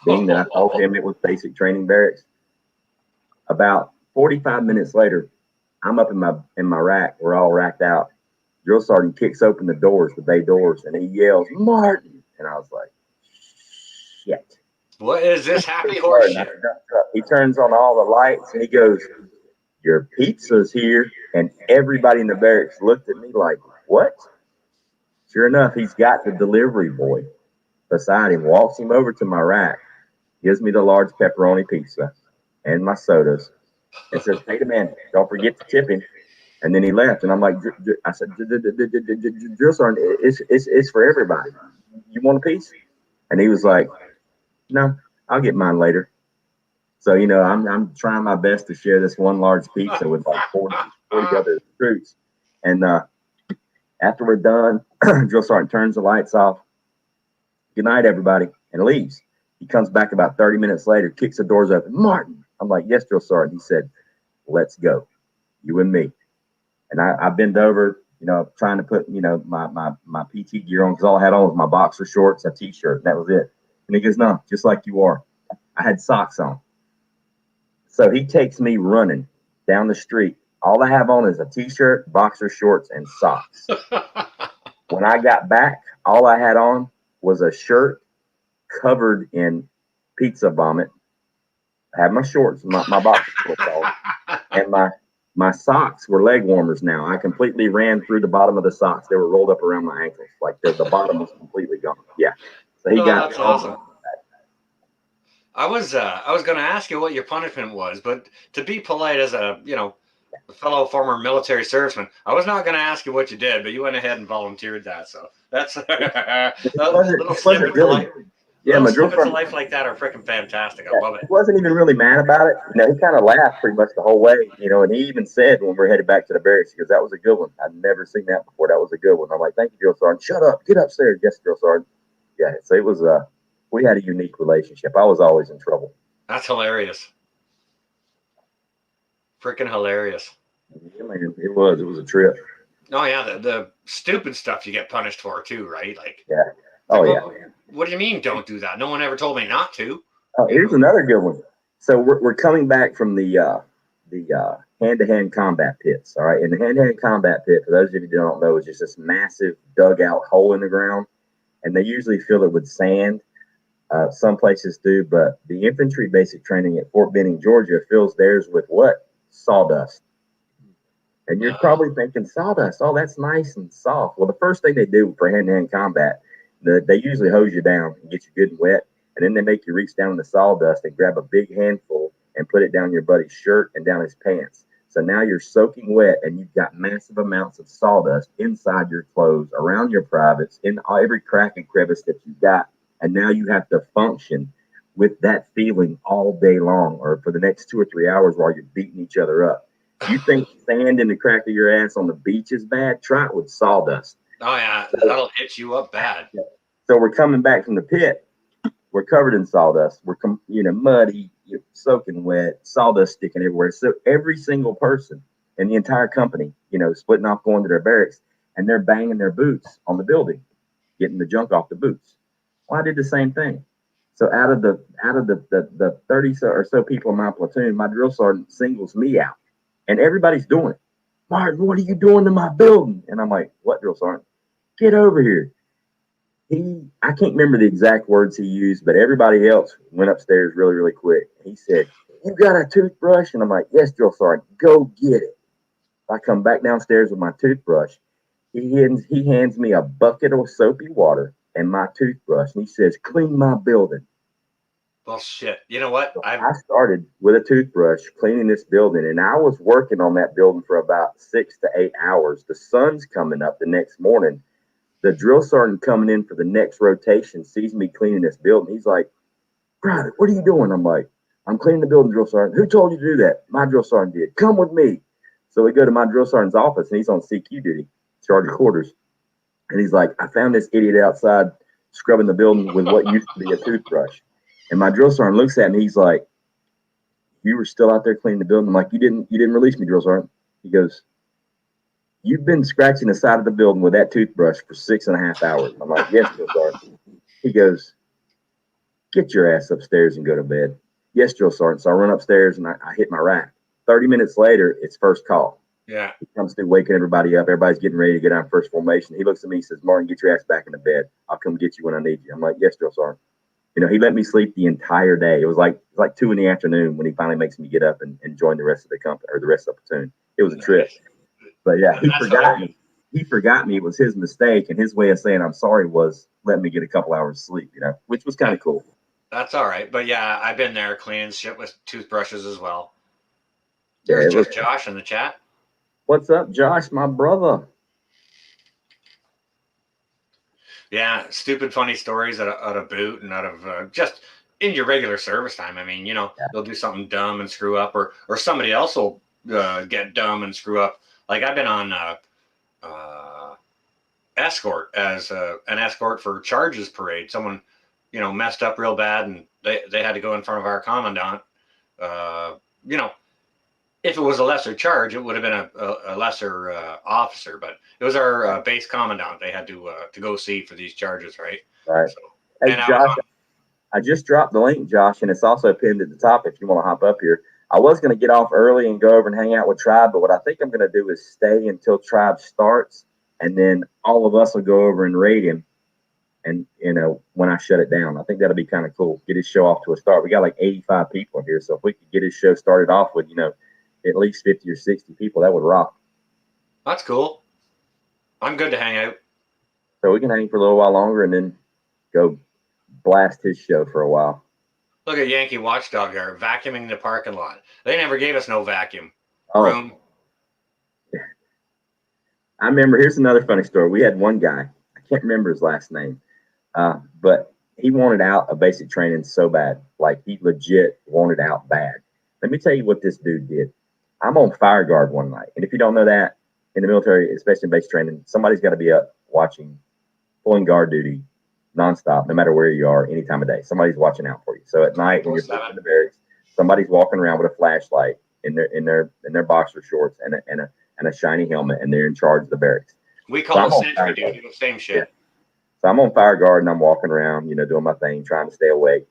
Being that I told him it was basic training barracks. About 45 minutes later, I'm up in my rack. We're all racked out. Drill sergeant kicks open the doors, the bay doors, and he yells, Martin. And I was like, What is this happy Drill horse sergeant, shit? he turns on all the lights and he goes, "Your pizza's here." And everybody in the barracks looked at me like, "What?" Sure enough, he's got the delivery boy beside him, walks him over to my rack, gives me the large pepperoni pizza and my sodas, and says, "Hey, the man, don't forget to tip him." And then he left, and I'm like, I said, "Drill sergeant, it's for everybody. You want a piece?" And he was like, "No, I'll get mine later." So I'm trying my best to share this one large pizza with like 40 other recruits. And after we're done, drill sergeant turns the lights off. "Good night, everybody," and leaves. He comes back about 30 minutes later, kicks the doors open. "Martin." I'm like, "Yes, drill sergeant." He said, "Let's go, you and me." And I bend over, trying to put, my PT gear on, because all I had on was my boxer shorts, a t-shirt, and that was it. And he goes, "No, just like you are." I had socks on. So he takes me running down the street. All I have on is a t-shirt, boxer shorts, and socks. When I got back, all I had on was a shirt covered in pizza vomit. I had my shorts, my boxer shorts on, and my socks were leg warmers now. I completely ran through the bottom of the socks. They were rolled up around my ankles. Like the bottom was completely gone. Yeah. So he got That's awesome. I was going to ask you what your punishment was, but to be polite as a fellow former military serviceman, I was not going to ask you what you did, but you went ahead and volunteered that. So that's a little snippets of life. Yeah, Little my drill snippets of sergeant, life like that are freaking fantastic. I yeah, love it. he wasn't even really mad about it. He kind of laughed pretty much the whole way, and he even said when we're headed back to the barracks, he goes, "That was a good one. I've never seen that before. That was a good one." I'm like, "Thank you, drill sergeant." "Shut up. Get upstairs." "Yes, drill sergeant." Yeah, so it was, we had a unique relationship. I was always in trouble. That's hilarious. Freaking hilarious. Yeah, man, it was a trip. Oh yeah, the stupid stuff you get punished for too, right? Like, Yeah. like, Oh, yeah. well, what do you mean don't do that? No one ever told me not to. Here's another good one. So we're coming back from the hand-to-hand combat pits. All right, and the hand-to-hand combat pit, for those of you who don't know, is just this massive dugout hole in the ground, and they usually fill it with sand. Some places do, but the infantry basic training at Fort Benning, Georgia, fills theirs with what? Sawdust. And you're probably thinking, sawdust, oh, that's nice and soft. Well, the first thing they do for hand-to-hand combat, they usually hose you down and get you good and wet, and then they make you reach down in the sawdust and grab a big handful and put it down your buddy's shirt and down his pants. So now you're soaking wet, and you've got massive amounts of sawdust inside your clothes, around your privates, in every crack and crevice that you've got. And now you have to function with that feeling all day long, or for the next 2 or 3 hours while you're beating each other up. You think sand in the crack of your ass on the beach is bad? Try it with sawdust. Oh yeah, that'll hit you up bad. So we're coming back from the pit. We're covered in sawdust. We're muddy, you're soaking wet, sawdust sticking everywhere. So every single person in the entire company, splitting off going to their barracks, and they're banging their boots on the building, getting the junk off the boots. Well, I did the same thing. So out of the 30 or so people in my platoon, my drill sergeant singles me out. And everybody's doing it. "Martin, what are you doing to my building?" And I'm like, "What, drill sergeant?" "Get over here." I can't remember the exact words he used, but everybody else went upstairs really, really quick. He said, "You got a toothbrush?" And I'm like, "Yes, drill sergeant, go get it." I come back downstairs with my toothbrush. He hands me a bucket of soapy water and my toothbrush, and he says, "Clean my building." Well, shit. You know what? I started with a toothbrush cleaning this building, and I was working on that building for about 6 to 8 hours. The sun's coming up the next morning. The drill sergeant coming in for the next rotation sees me cleaning this building. He's like, "Private, what are you doing?" I'm like, "I'm cleaning the building, drill sergeant." "Who told you to do that?" "My drill sergeant did." "Come with me." So we go to my drill sergeant's office, and he's on CQ duty, charge of quarters. And he's like, "I found this idiot outside scrubbing the building with what used to be a toothbrush." And my drill sergeant looks at me. He's like, "You were still out there cleaning the building?" I'm like, You didn't release me, drill sergeant." He goes, "You've been scratching the side of the building with that toothbrush for 6.5 hours." I'm like, "Yes, drill sergeant." He goes, "Get your ass upstairs and go to bed." "Yes, drill sergeant." So I run upstairs and I hit my rack. 30 minutes later, it's first call. Yeah. He comes through waking everybody up. Everybody's getting ready to get on first formation. He looks at me, he says, "Martin, get your ass back in the bed. I'll come get you when I need you." I'm like, "Yes, drill sergeant." You know, he let me sleep the entire day. It was like 2 in the afternoon when he finally makes me get up and join the rest of the company or the rest of the platoon. It was a trip. But yeah, he forgot me. He forgot me. It was his mistake, and his way of saying I'm sorry was let me get a couple hours sleep, you know, which was kind of cool. That's all right. But yeah, I've been there cleaning shit with toothbrushes as well. Yeah, There's just Josh in the chat. What's up, Josh, my brother? Yeah, stupid funny stories out of boot and out of just in your regular service time. I mean, you know, they'll do something dumb and screw up, or somebody else will get dumb and screw up. Like I've been on escort as an escort for charges parade. Someone, you know, messed up real bad, and they had to go in front of our commandant. You know, if it was a lesser charge, it would have been a lesser officer, but it was our base commandant they had to go see for these charges, right? Right. So, Hey, and Josh, I just dropped the link, Josh, and it's also pinned at the top if you want to hop up here. I was going to get off early and go over and hang out with Tribe, but what I think I'm going to do is stay until Tribe starts, and then all of us will go over and raid him. And, you know, when I shut it down, I think that'll be kind of cool. Get his show off to a start. We got like 85 people here, so if we could get his show started off with, you know, at least 50 or 60 people, that would rock. that's cool. I'm good to hang out. So we can hang for a little while longer and then go blast his show for a while. Look at Yankee Watchdog there, vacuuming the parking lot. They never gave us no vacuum room. I remember, here's another funny story. We had one guy, I can't remember his last name, but he wanted out of basic training so bad. Like, he legit wanted out bad. Let me tell you what this dude did. I'm on fire guard one night. And if you don't know that, in the military, especially in basic training, somebody's got to be up watching, pulling guard duty nonstop, no matter where you are, any time of day. Somebody's watching out for you. So at night, when you're sleeping in the barracks, somebody's walking around with a flashlight in their boxer shorts and a shiny helmet, and they're in charge of the barracks. We call it sentry duty, the same shit. Yeah. So I'm on fire guard and I'm walking around, you know, doing my thing, trying to stay awake.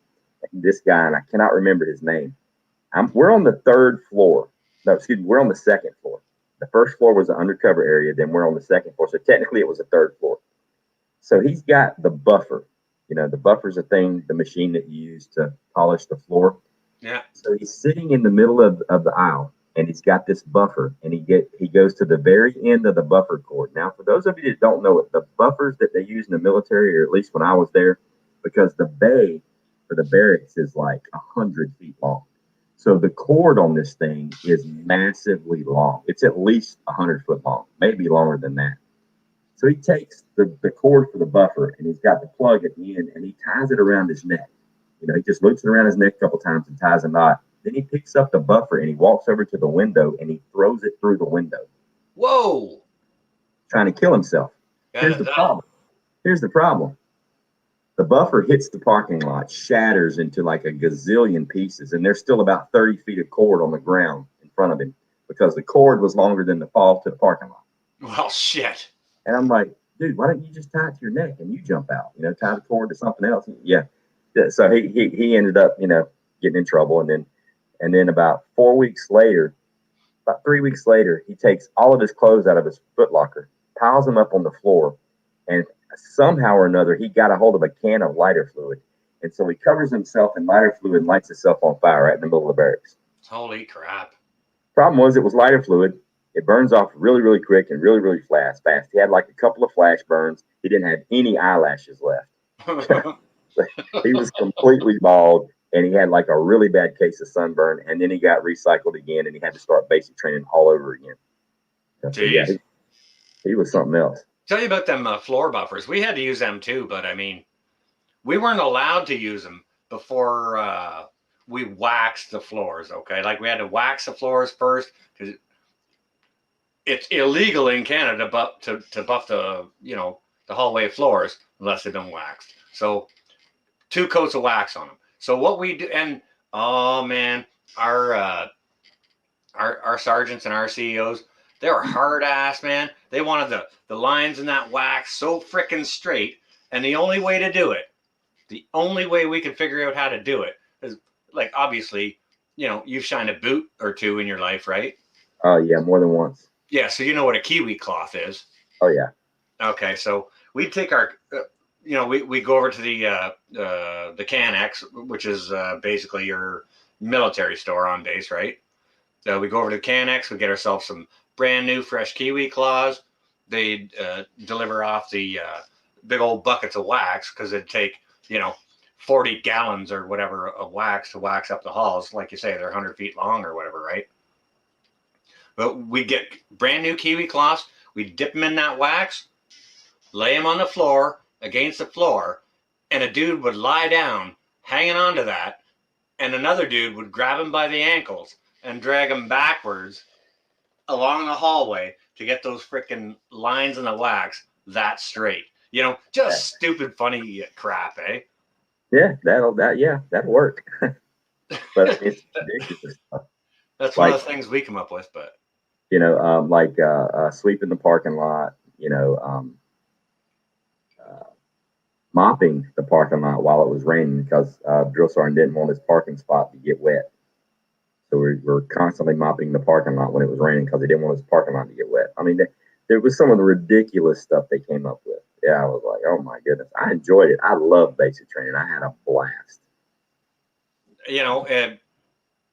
And this guy, and I cannot remember his name. We're on the third floor. No, excuse me, we're on the second floor. The first floor was the undercover area, then we're on the second floor. So technically it was the third floor. So he's got the buffer. You know, the buffer's a thing, the machine that you use to polish the floor. Yeah. So he's sitting in the middle of the aisle, and he's got this buffer, and he goes to the very end of the buffer cord. Now, for those of you that don't know it, the buffers that they use in the military, or at least when I was there, because the bay for the barracks is like 100 feet long. So the cord on this thing is massively long. It's at least 100 foot long, maybe longer than that. So he takes the cord for the buffer, and he's got the plug at the end, and he ties it around his neck. You know, he just loops it around his neck a couple times and ties a knot. Then he picks up the buffer and he walks over to the window and he throws it through the window. Whoa! Trying to kill himself. Here's the problem. The buffer hits the parking lot, shatters into like a gazillion pieces, and there's still about 30 feet of cord on the ground in front of him because the cord was longer than the fall to the parking lot. Well, shit. And I'm like, dude, why don't you just tie it to your neck and you jump out? You know, tie the cord to something else. Yeah. So he ended up, you know, getting in trouble, and then about 4 weeks later, about 3 weeks later, he takes all of his clothes out of his foot locker, piles them up on the floor, and somehow or another, he got a hold of a can of lighter fluid. And so he covers himself in lighter fluid and lights himself on fire right in the middle of the barracks. Holy crap. Problem was, it was lighter fluid. It burns off really, really quick and really, really fast. He had like a couple of flash burns. He didn't have any eyelashes left. He was completely bald, and he had like a really bad case of sunburn, and then he got recycled again, and he had to start basic training all over again. So, yeah, he was something else. Tell you about them floor buffers. We had to use them too, but I mean, we weren't allowed to use them before we waxed the floors, okay? Like, we had to wax the floors first because it's illegal in Canada to buff the, you know, the hallway floors unless they've been waxed. So 2 coats of wax on them. So what we do, and oh man, our sergeants and our CEOs, they were hard ass, man. They wanted the lines in that wax so freaking straight, and the only way to do it, the only way we could figure out how to do it is, like, obviously, you know, you've shined a boot or two in your life, right? Oh yeah, more than once. Yeah, so you know what a Kiwi cloth is. Oh yeah. Okay, so we'd take our we go over to the CanX, which is basically your military store on base, right? So we go over to CanX, we get ourselves some brand new fresh kiwi claws. They deliver off the big old buckets of wax because it'd take 40 gallons or whatever of wax to wax up the hulls. Like you say, they're 100 feet long or whatever, right? But we get brand new kiwi claws. We dip them in that wax, lay them on the floor against the floor, and a dude would lie down hanging onto that, and another dude would grab him by the ankles and drag him backwards along the hallway to get those freaking lines in the wax that straight. Just stupid, funny crap, eh? Yeah, that'll work. But it's ridiculous stuff. That's one of the things we come up with, but sweeping the parking lot, mopping the parking lot while it was raining because drill sergeant didn't want his parking spot to get wet. So we were constantly mopping the parking lot when it was raining because he didn't want his parking lot to get wet. I mean, there was some of the ridiculous stuff they came up with. Yeah, I was like, oh my goodness, I enjoyed it. I love basic training. I had a blast.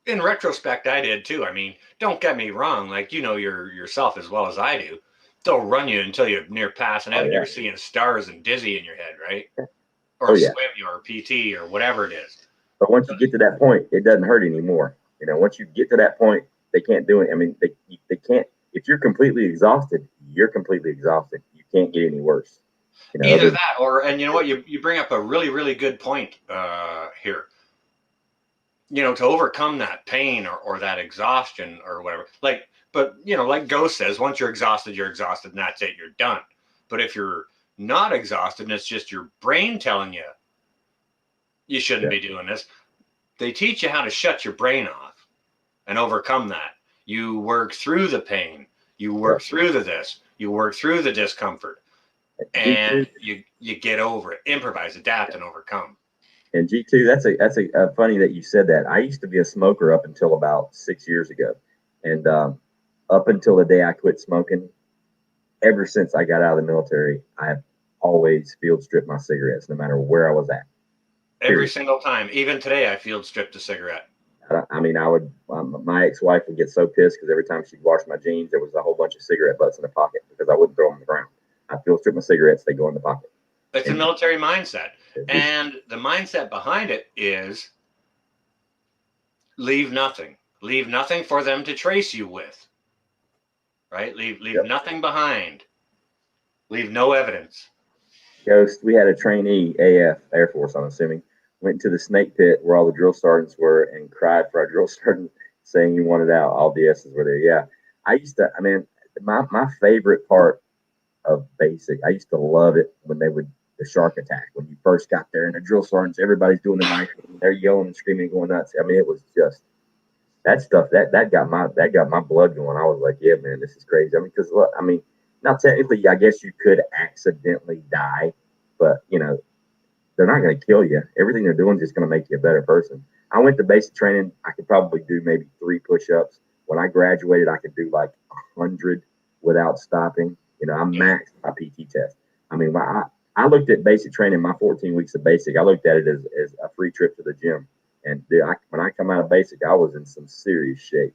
In retrospect, I did too. I mean, don't get me wrong. Like, yourself as well as I do. They'll run you until you're near passing out and you're seeing stars and dizzy in your head, right? Or swim or PT or whatever it is. But once you get to that point, it doesn't hurt anymore. Once you get to that point, they can't do it. I mean, they can't. If you're completely exhausted, you're completely exhausted. You can't get any worse. Either that and you know what? You bring up a really, really good point here. To overcome that pain or that exhaustion or whatever. Like Ghost says, once you're exhausted, and that's it, you're done. But if you're not exhausted and it's just your brain telling you shouldn't be doing this, they teach you how to shut your brain off and overcome that. You work through the pain, you work through this, you work through the discomfort, and you get over it. Improvise, adapt, and overcome. And G2, that's a funny that you said that. I used to be a smoker up until about 6 years ago, and up until the day I quit smoking, ever since I got out of the military, I've always field stripped my cigarettes, no matter where I was at. Every single time, even today, I field stripped a cigarette. I mean, I would. My ex-wife would get so pissed because every time she'd wash my jeans, there was a whole bunch of cigarette butts in the pocket because I wouldn't throw them on the ground. I field strip my cigarettes; they go in the pocket. It's a military mindset. And the mindset behind it is leave nothing. Leave nothing for them to trace you with. Right? Leave nothing behind. Leave no evidence. Ghost, we had a trainee, AF, Air Force, I'm assuming, went to the snake pit where all the drill sergeants were and cried for our drill sergeant saying he wanted out. All DSs were there. Yeah. My favorite part of basic, I used to love it when they would the shark attack when you first got there and the drill sergeants, everybody's doing the knife, they're yelling and screaming and going nuts. I mean, it was just that stuff that got my blood going. I was like, yeah, man, this is crazy. I mean, because look, I mean, now technically, I guess you could accidentally die, but they're not going to kill you. Everything they're doing is just going to make you a better person. I went to basic training. I could probably do maybe 3 push-ups. When I graduated, I could do like 100 without stopping. I maxed my PT test. I mean, I looked at basic training, my 14 weeks of basic, I looked at it as a free trip to the gym. And dude, when I come out of basic, I was in some serious shape.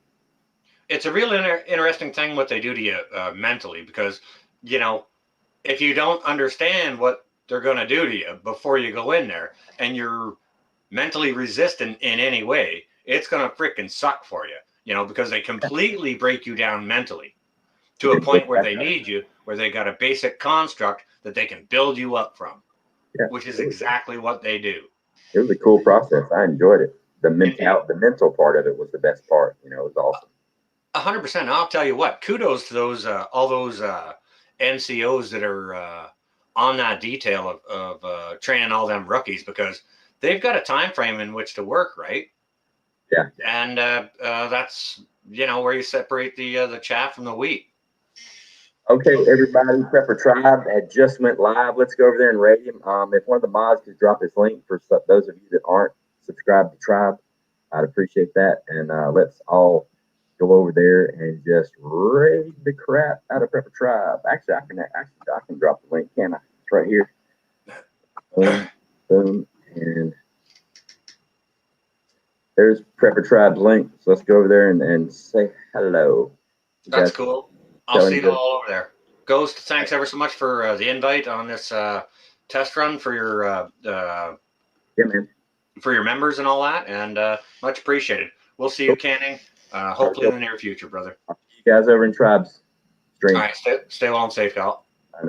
It's a real interesting thing what they do to you mentally because, if you don't understand what they're going to do to you before you go in there and you're mentally resistant in any way, it's going to freaking suck for you, because they completely break you down mentally to a point where they need you, where they got a basic construct that they can build you up from, which is exactly what they do. It was a cool process. I enjoyed it. The mental part of it was the best part. It was awesome. 100%. I'll tell you what, kudos to those, all those NCOs that are on that detail of training all them rookies because they've got a time frame in which to work, right? Yeah. And that's, where you separate the chaff from the wheat. Okay, everybody, Prepper Tribe had just went live. Let's go over there and rate him. If one of the mods could drop his link for those of you that aren't subscribed to Tribe, I'd appreciate that. And let's all go over there and just raid the crap out of Prepper Tribe. Actually, I can drop the link, can I? It's right here. Boom, boom, and there's Prepper Tribe's link. So let's go over there and say hello. You That's guys cool. I'll showing see you good? all over there. Ghost, thanks ever so much for the invite on this test run for Yeah, man. members and all that, and much appreciated. We'll see you Cool. canning, hopefully in the near future, brother. I'll see you guys over in Tribes stream. All right, stay well and safe, y'all.